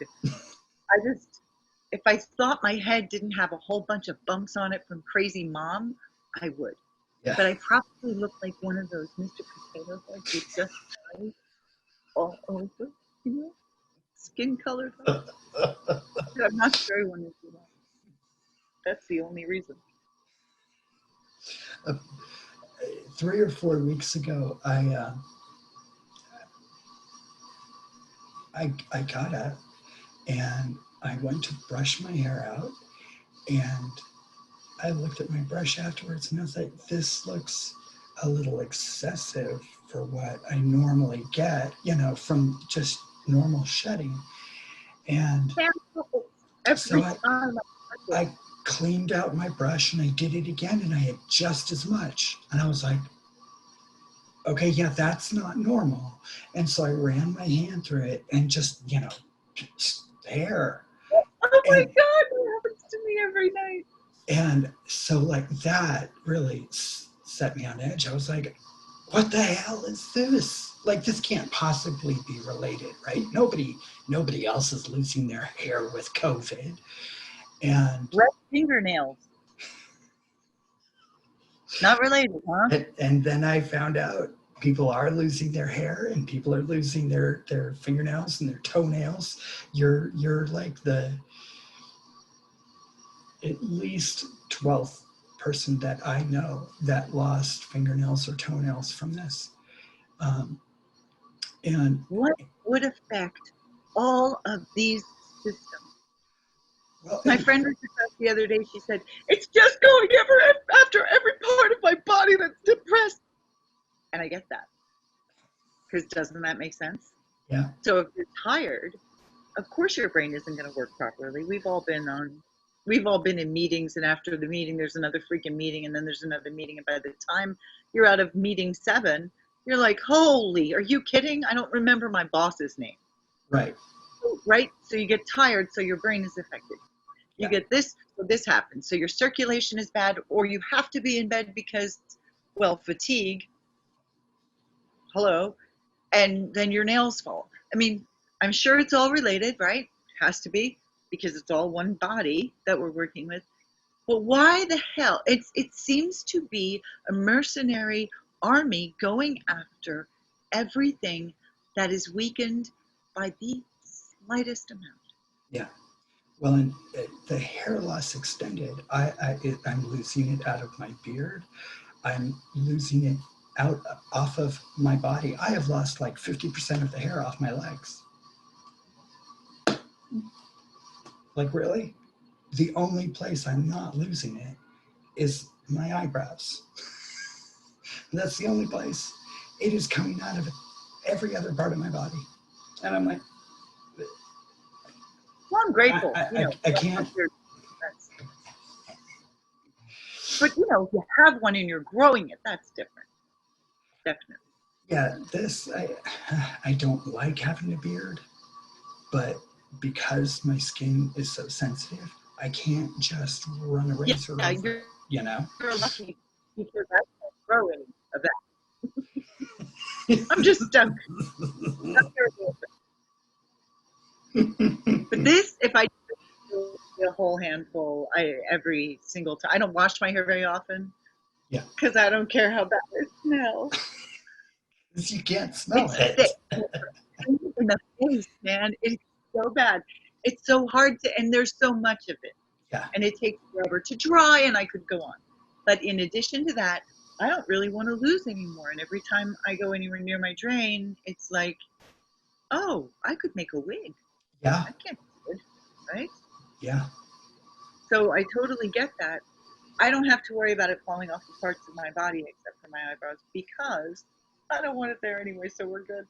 if I thought my head didn't have a whole bunch of bumps on it from crazy mom, I would. Yeah. But I probably look like one of those Mr. Potato Heads with just eyes all over, skin colored. I'm not sure I want to do that. That's the only reason. 3 or 4 weeks ago, I got up and I went to brush my hair out, and I looked at my brush afterwards and I was like, this looks a little excessive for what I normally get, from just normal shedding. And so I cleaned out my brush and I did it again, and I had just as much. And I was like, okay, yeah, that's not normal. And so I ran my hand through it and just, just hair. Oh my And God, that happens to me every night. and so like that really set me on edge. I was like, what the hell is this? Like this can't possibly be related, right? Nobody else is losing their hair with COVID. And Red fingernails. Not related, huh? and then I found out people are losing their hair and people are losing their fingernails and their toenails. You're like the at least 12th person that I know that lost fingernails or toenails from this. Um, and What would affect all of these systems? well, My friend was with us the other day. She said, it's just going after every part of my body that's depressed. And I get that. Because doesn't that make sense? yeah, So if you're tired, of course your brain isn't going to work properly. We've all been in meetings, and after the meeting there's another freaking meeting, and then there's another meeting, and by the time you're out of meeting 7, you're like, holy, are you kidding? I don't remember my boss's name. right, Right? So you get tired, so your brain is affected. You yeah, get this, so this happens. So your circulation is bad, or you have to be in bed because, well, fatigue. Hello. And then your nails fall. I mean, I'm sure it's all related, right? Has to be, because it's all one body that we're working with. But why the hell? It seems to be a mercenary army going after everything that is weakened by the slightest amount. yeah. Well, and the hair loss extended. I'm losing it out of my beard. I'm losing it out off of my body. I have lost like 50% of the hair off my legs. Like really? The only place I'm not losing it is my eyebrows. That's the only place. It is coming out of every other part of my body. And I'm like, Well, I'm grateful. I can't. But if you have one and you're growing it, that's different. Definitely. Yeah, I don't like having a beard, but because my skin is so sensitive, I can't just run a razor Yeah, over it, you know? you're lucky because I can't grow any of that. I'm just stuck. But this, if I do a whole handful, every single time. I don't wash my hair very often. Yeah. Because I don't care how bad it smells. You can't smell It's it. thick. In the face, man. It's so bad. It's so hard to, and there's so much of it. Yeah. And it takes forever to dry, and I could go on. But in addition to that, I don't really want to lose anymore. And every time I go anywhere near my drain, it's like, oh, I could make a wig. Yeah. I can't do it, right? Yeah. So I totally get that. I don't have to worry about it falling off the parts of my body except for my eyebrows because I don't want it there anyway, so we're good.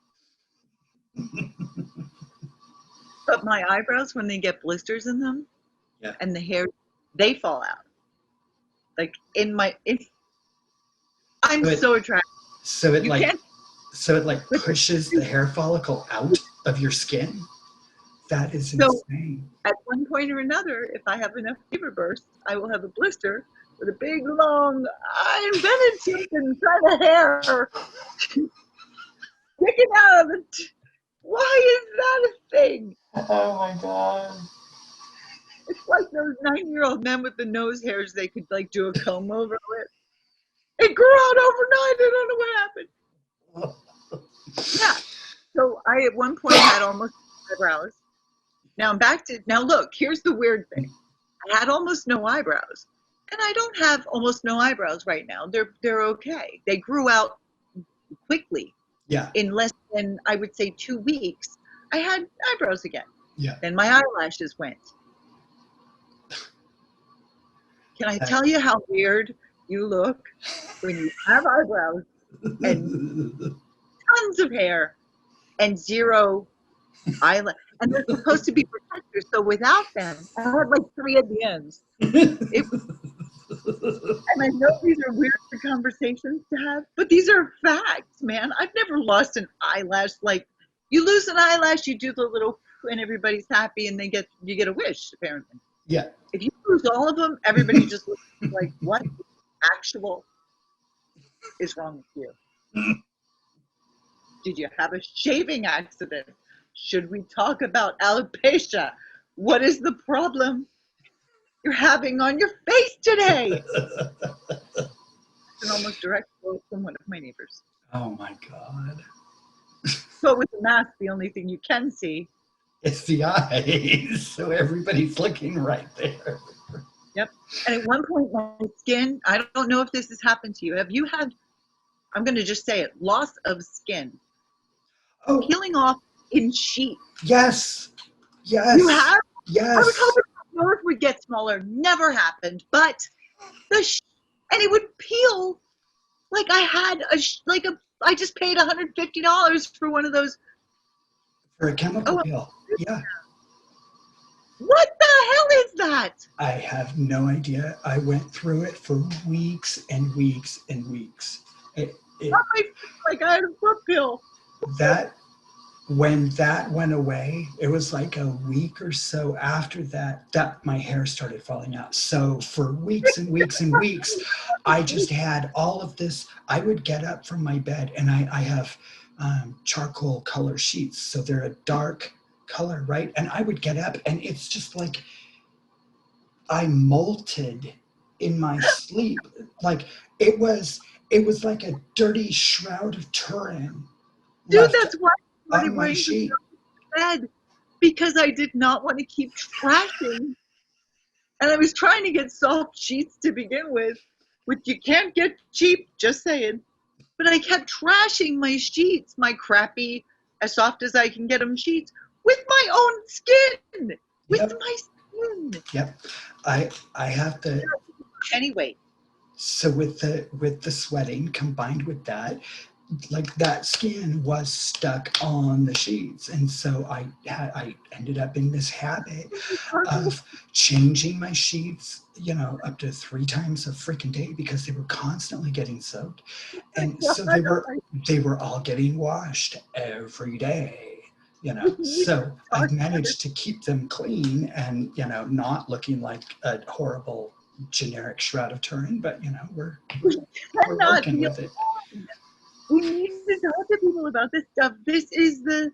But my eyebrows, when they get blisters in them, Yeah. and the hair, they fall out. Like I'm so attracted. So it You like can't. so it like pushes the hair follicle out of your skin. That is insane. At one point or another, if I have enough fever bursts, I will have a blister with a big, long, I invented something kind of hair sticking out of it. Why is that a thing? Oh my God. It's like those 9-year-old men with the nose hairs they could like do a comb over with. It grew out overnight. I don't know what happened. Yeah. So I at one point had almost eyebrows. Now I'm back to, now look, here's the weird thing. I had almost no eyebrows. And I don't have almost no eyebrows right now. They're okay. They grew out quickly. Yeah. In less than, I would say, 2 weeks, I had eyebrows again. Yeah. Then my eyelashes went. Can I tell you how weird you look when you have eyebrows and tons of hair and zero eyelash? And they're supposed to be protectors. So without them, I had like 3 at the ends. And I know these are weird conversations to have, but these are facts, man. I've never lost an eyelash. Like, you lose an eyelash, you do the little, and everybody's happy, and you get a wish, apparently. Yeah. If you lose all of them, everybody just looks like, what actual is wrong with you? Did you have a shaving accident? Should we talk about alopecia? What is the problem you're having on your face today? An almost direct quote from one of my neighbors. Oh my God. So with the mask, the only thing you can see. It's the eyes. So everybody's looking right there. Yep. And at one point, my skin, I don't know if this has happened to you. Have you had, I'm going to just say it, loss of skin? Oh, Peeling off in sheets. yes. Yes. You have? Yes. I was hoping the earth would get smaller. Never happened. But and it would peel like I had I just paid $150 for one of those. For a chemical peel. Yeah. What the hell is that? I have no idea. I went through it for weeks and weeks and weeks. Like I had a foot pill. When that went away, it was like a week or so after that my hair started falling out. So for weeks and weeks and weeks, I just had all of this. I would get up from my bed, and I have charcoal color sheets. So they're a dark color, right? And I would get up, and it's just like I molted in my sleep. Like it was like a dirty shroud of Turin. Dude, that's why I on my sheet. Bed, because I did not want to keep trashing. And I was trying to get soft sheets to begin with, which you can't get cheap, just saying. But I kept trashing my sheets, my crappy, as soft as I can get them sheets, with my own skin. With my skin. Yep. I have to. Anyway. So with the sweating combined with that, like that skin was stuck on the sheets, and so I ended up in this habit of changing my sheets, up to 3 times a freaking day, because they were constantly getting soaked, and so they were all getting washed every day, So I've managed to keep them clean and not looking like a horrible generic shroud of Turin, but we're working with it. We need to talk to people about this stuff. This is the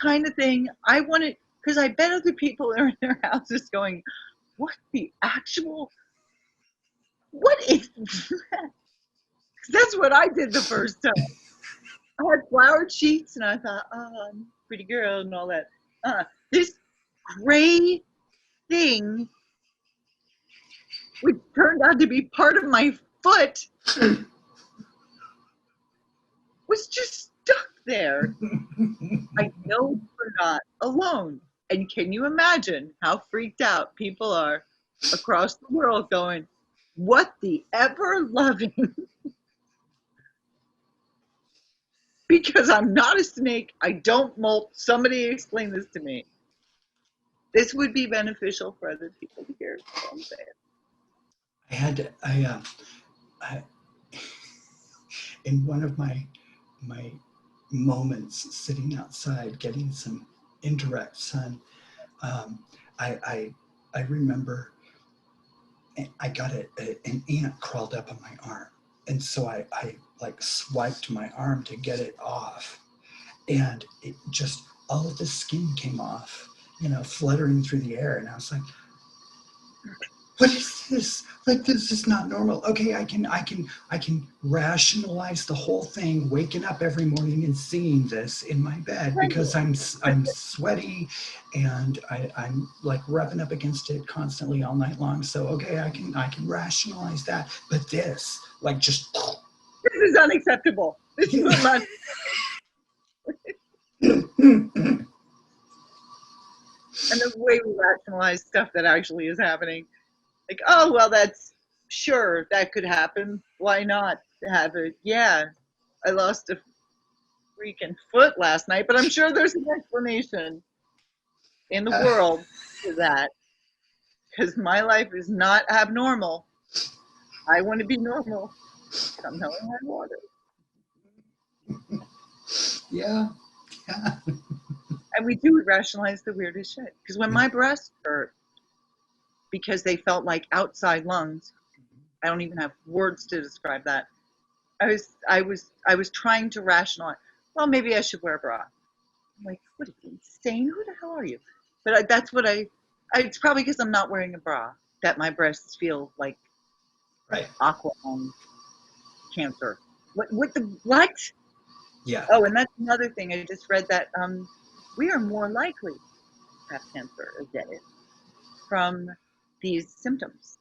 kind of thing I want to, because I bet other people are in their houses going, what the actual, what is that? That's what I did the first time. I had flowered sheets, and I thought, oh, I'm a pretty girl and all that. This gray thing, which turned out to be part of my foot, was just stuck there. I know we're not alone. And can you imagine how freaked out people are across the world going, what the ever loving? Because I'm not a snake. I don't molt. Somebody explain this to me. This would be beneficial for other people to hear. That's what I'm saying. I in one of my moments sitting outside getting some indirect sun, I remember I got an ant crawled up on my arm, and so I like swiped my arm to get it off, and it just, all of the skin came off, fluttering through the air, and I was like, what is this? Like, this is not normal. Okay, I can rationalize the whole thing, waking up every morning and seeing this in my bed, because I'm sweaty and I'm like rubbing up against it constantly all night long. So okay, I can rationalize that. But this, like, just this is unacceptable. This is not. And the way we rationalize stuff that actually is happening. Like, oh, well, that's, sure, that could happen. Why not have it? Yeah, I lost a freaking foot last night, but I'm sure there's an explanation in the world for that. Because my life is not abnormal. I want to be normal. Come hell or high water. Yeah. Yeah. And we do rationalize the weirdest shit. Because when Yeah. my breasts hurt, because they felt like outside lungs, I don't even have words to describe that. I was trying to rationalize. Well, maybe I should wear a bra. I'm like, what are you insane? Who the hell are you? But that's what it's probably because I'm not wearing a bra that my breasts feel like Right. aqua cancer. What? Yeah. Oh, and that's another thing. I just read that we are more likely to have cancer or get it from these symptoms.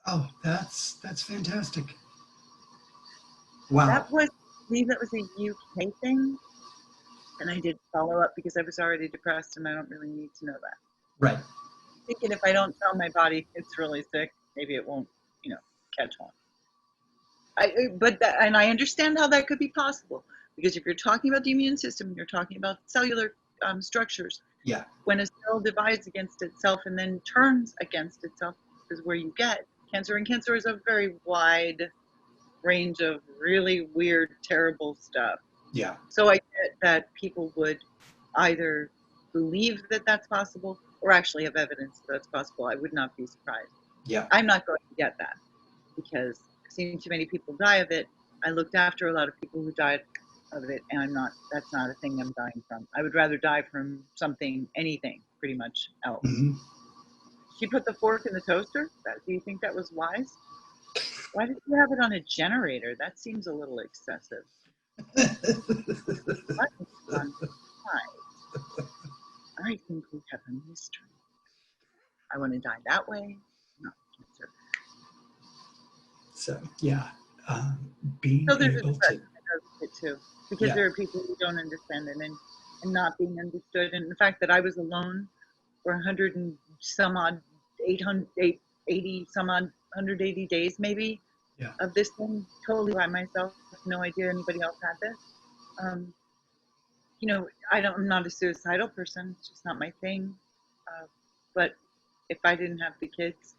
Oh, that's fantastic. Wow. That was, I believe that was a UK thing, and I did follow up because I was already depressed, and I don't really need to know that. Right. Thinking if I don't tell my body it's really sick, maybe it won't, catch on. And I understand how that could be possible, because if you're talking about the immune system, you're talking about cellular structures. Yeah. When a cell divides against itself and then turns against itself is where you get cancer. And cancer is a very wide range of really weird, terrible stuff. Yeah. So I get that people would either believe that that's possible or actually have evidence that that's possible. I would not be surprised. Yeah. I'm not going to get that because I've seen too many people die of it. I looked after a lot of people who died of it, and that's not a thing I'm dying from. I would rather die from something, anything, pretty much else. Hmm. She put the fork in the toaster? Do you think that was wise? Why did you have it on a generator? That seems a little excessive. Why? I think we have a mystery. I want to die that way, not cancer. So yeah, being So there's a able depression to. that goes with it too, because Yeah. there are people who don't understand it and not being understood. And the fact that I was alone for 100 and some odd, 800, 80 some odd, 180 days maybe Yeah. of this thing, totally by myself, no idea anybody else had this. I'm not a suicidal person. It's just not my thing. But if I didn't have the kids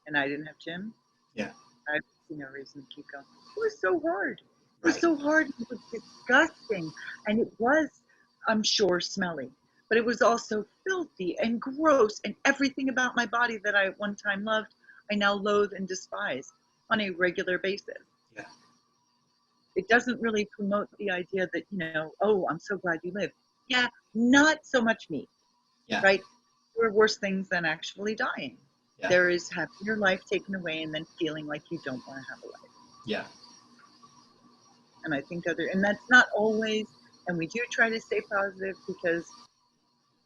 and I didn't have Jim, Yeah. I see no reason to keep going. It was so hard. It was Right. so hard. It was disgusting. And it was, I'm sure, smelly. But it was also filthy and gross. And everything about my body that I at one time loved, I now loathe and despise on a regular basis. Yeah. It doesn't really promote the idea that, oh, I'm so glad you live. Yeah, not so much me. Yeah. Right? There are worse things than actually dying. Yeah. There is having your life taken away and then feeling like you don't want to have a life. Yeah. And I think and that's not always, and we do try to stay positive because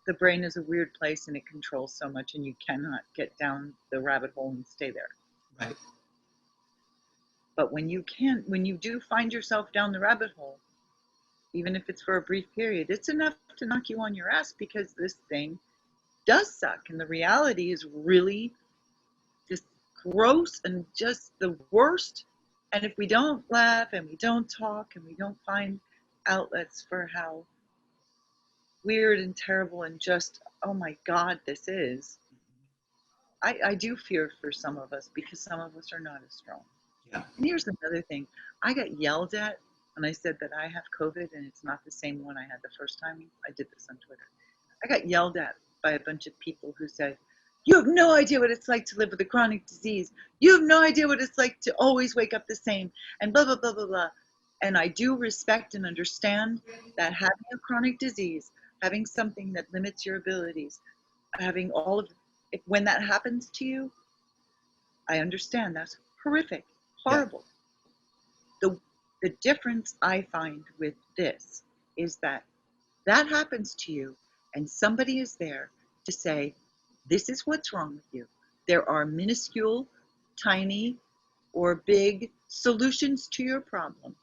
the brain is a weird place and it controls so much and you cannot get down the rabbit hole and stay there. Right. But when you do find yourself down the rabbit hole, even if it's for a brief period, it's enough to knock you on your ass because this thing does suck. And the reality is really just gross and just the worst. And if we don't laugh and we don't talk and we don't find outlets for how weird and terrible and just, oh my God, this is, I do fear for some of us because some of us are not as strong. Yeah. And here's another thing. I got yelled at when I said that I have COVID and it's not the same one I had the first time. I did this on Twitter. I got yelled at by a bunch of people who said, you have no idea what it's like to live with a chronic disease. You have no idea what it's like to always wake up the same and blah, blah, blah, blah, blah. And I do respect and understand that having a chronic disease, having something that limits your abilities, having all of it, when that happens to you, I understand that's horrific, horrible. Yeah. The difference I find with this is that happens to you and somebody is there to say, this is what's wrong with you. There are minuscule, tiny, or big solutions to your problem.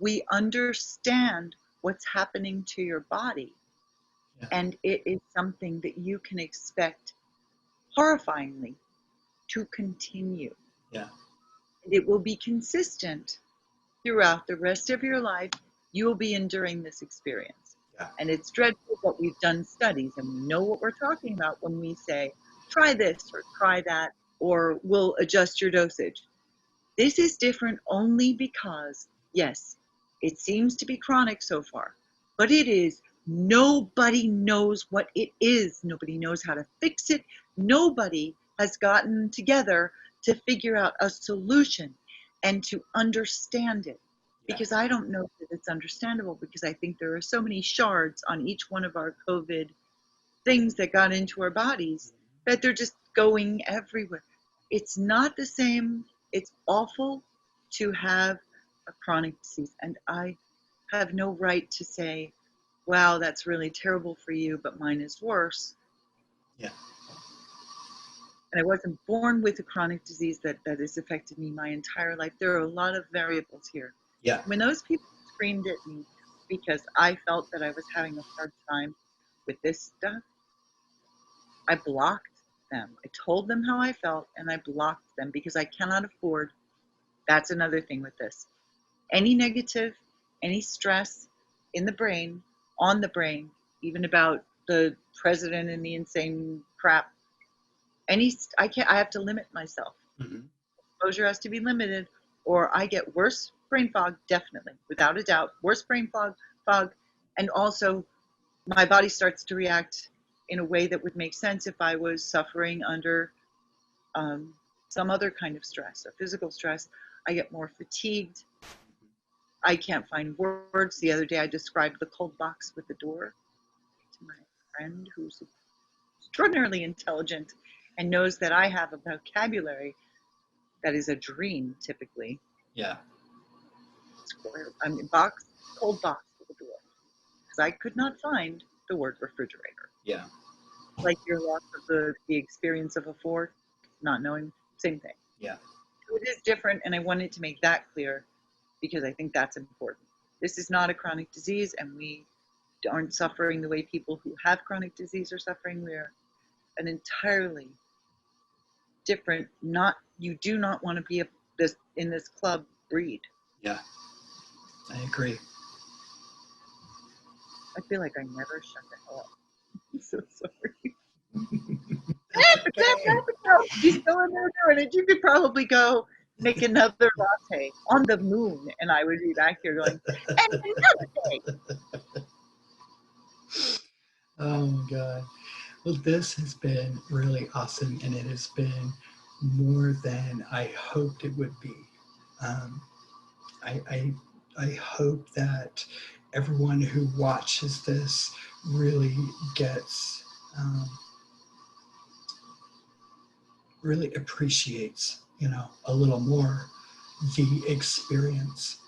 We understand what's happening to your body. Yeah. And it is something that you can expect horrifyingly to continue. Yeah. And it will be consistent throughout the rest of your life. You will be enduring this experience. Yeah. And it's dreadful, but we've done studies and we know what we're talking about when we say, try this or try that, or we'll adjust your dosage. This is different only because, yes, it seems to be chronic so far, but it is. Nobody knows what it is. Nobody knows how to fix it. Nobody has gotten together to figure out a solution and to understand it. Yeah. Because I don't know that it's understandable, because I think there are so many shards on each one of our COVID things that got into our bodies that they're just going everywhere. It's not the same. It's awful to have a chronic disease. And I have no right to say, wow, that's really terrible for you, but mine is worse. Yeah. And I wasn't born with a chronic disease that has affected me my entire life. There are a lot of variables here. Yeah. When those people screamed at me because I felt that I was having a hard time with this stuff, I blocked them. I told them how I felt and I blocked them, because I cannot afford. That's another thing with this. Any negative, any stress in the brain, on the brain, even about the president and the insane crap. I have to limit myself. Mhm. Exposure has to be limited, or I get worse brain fog, definitely, without a doubt, worse brain fog, and also my body starts to react in a way that would make sense if I was suffering under some other kind of stress, a physical stress. I get more fatigued. I can't find words. The other day I described the cold box with the door to my friend who's extraordinarily intelligent and knows that I have a vocabulary that is a dream typically. Yeah. Box, cold box with a door. Because I could not find the word refrigerator. Yeah. Like your loss of the experience of a fork, not knowing, same thing. Yeah. It is different, and I wanted to make that clear because I think that's important. This is not a chronic disease, and we aren't suffering the way people who have chronic disease are suffering. We're an entirely different, you do not want to be in this club breed. Yeah. I agree. I feel like I never shut the hell up. I'm so sorry. Okay. You still in there doing it? You could probably go make another latte on the moon, and I would be back here going, and another day. Oh my God. Well, this has been really awesome, and it has been more than I hoped it would be. Um, I hope that everyone who watches this really gets, really appreciates, a little more the experience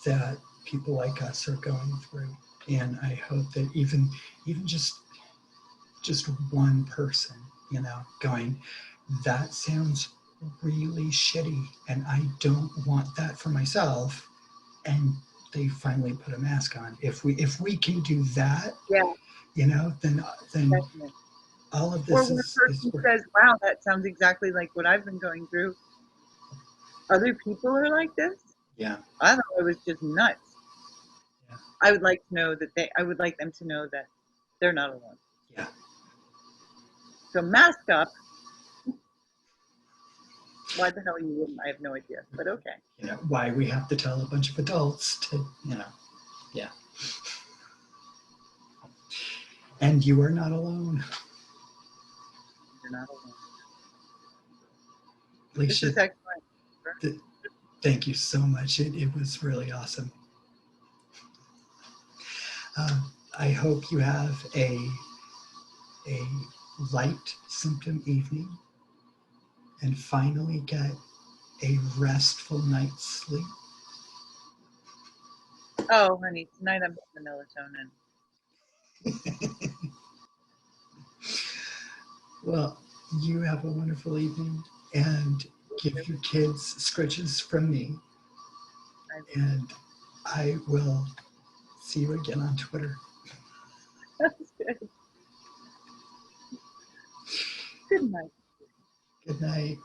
that people like us are going through. And I hope that even just one person, going, that sounds really shitty and I don't want that for myself. And they finally put a mask on. If we can do that, Yeah, then definitely. all of Or this when a is person worth. says, wow, that sounds exactly like what I've been going through. Other people are like this? Yeah. I thought it was just nuts. Yeah. I would like them to know that they're not alone. Yeah. So mask up. Why the hell you wouldn't? I have no idea, but okay. Why we have to tell a bunch of adults to, Yeah. And you are not alone. You're not alone. Alicia, This is excellent. thank you so much. It was really awesome. I hope you have a light symptom evening and finally get a restful night's sleep. Oh, honey, tonight I'm hitting the melatonin. Well, you have a wonderful evening, and give your kids scritches from me. And I will see you again on Twitter. That's good. Good night. Good night.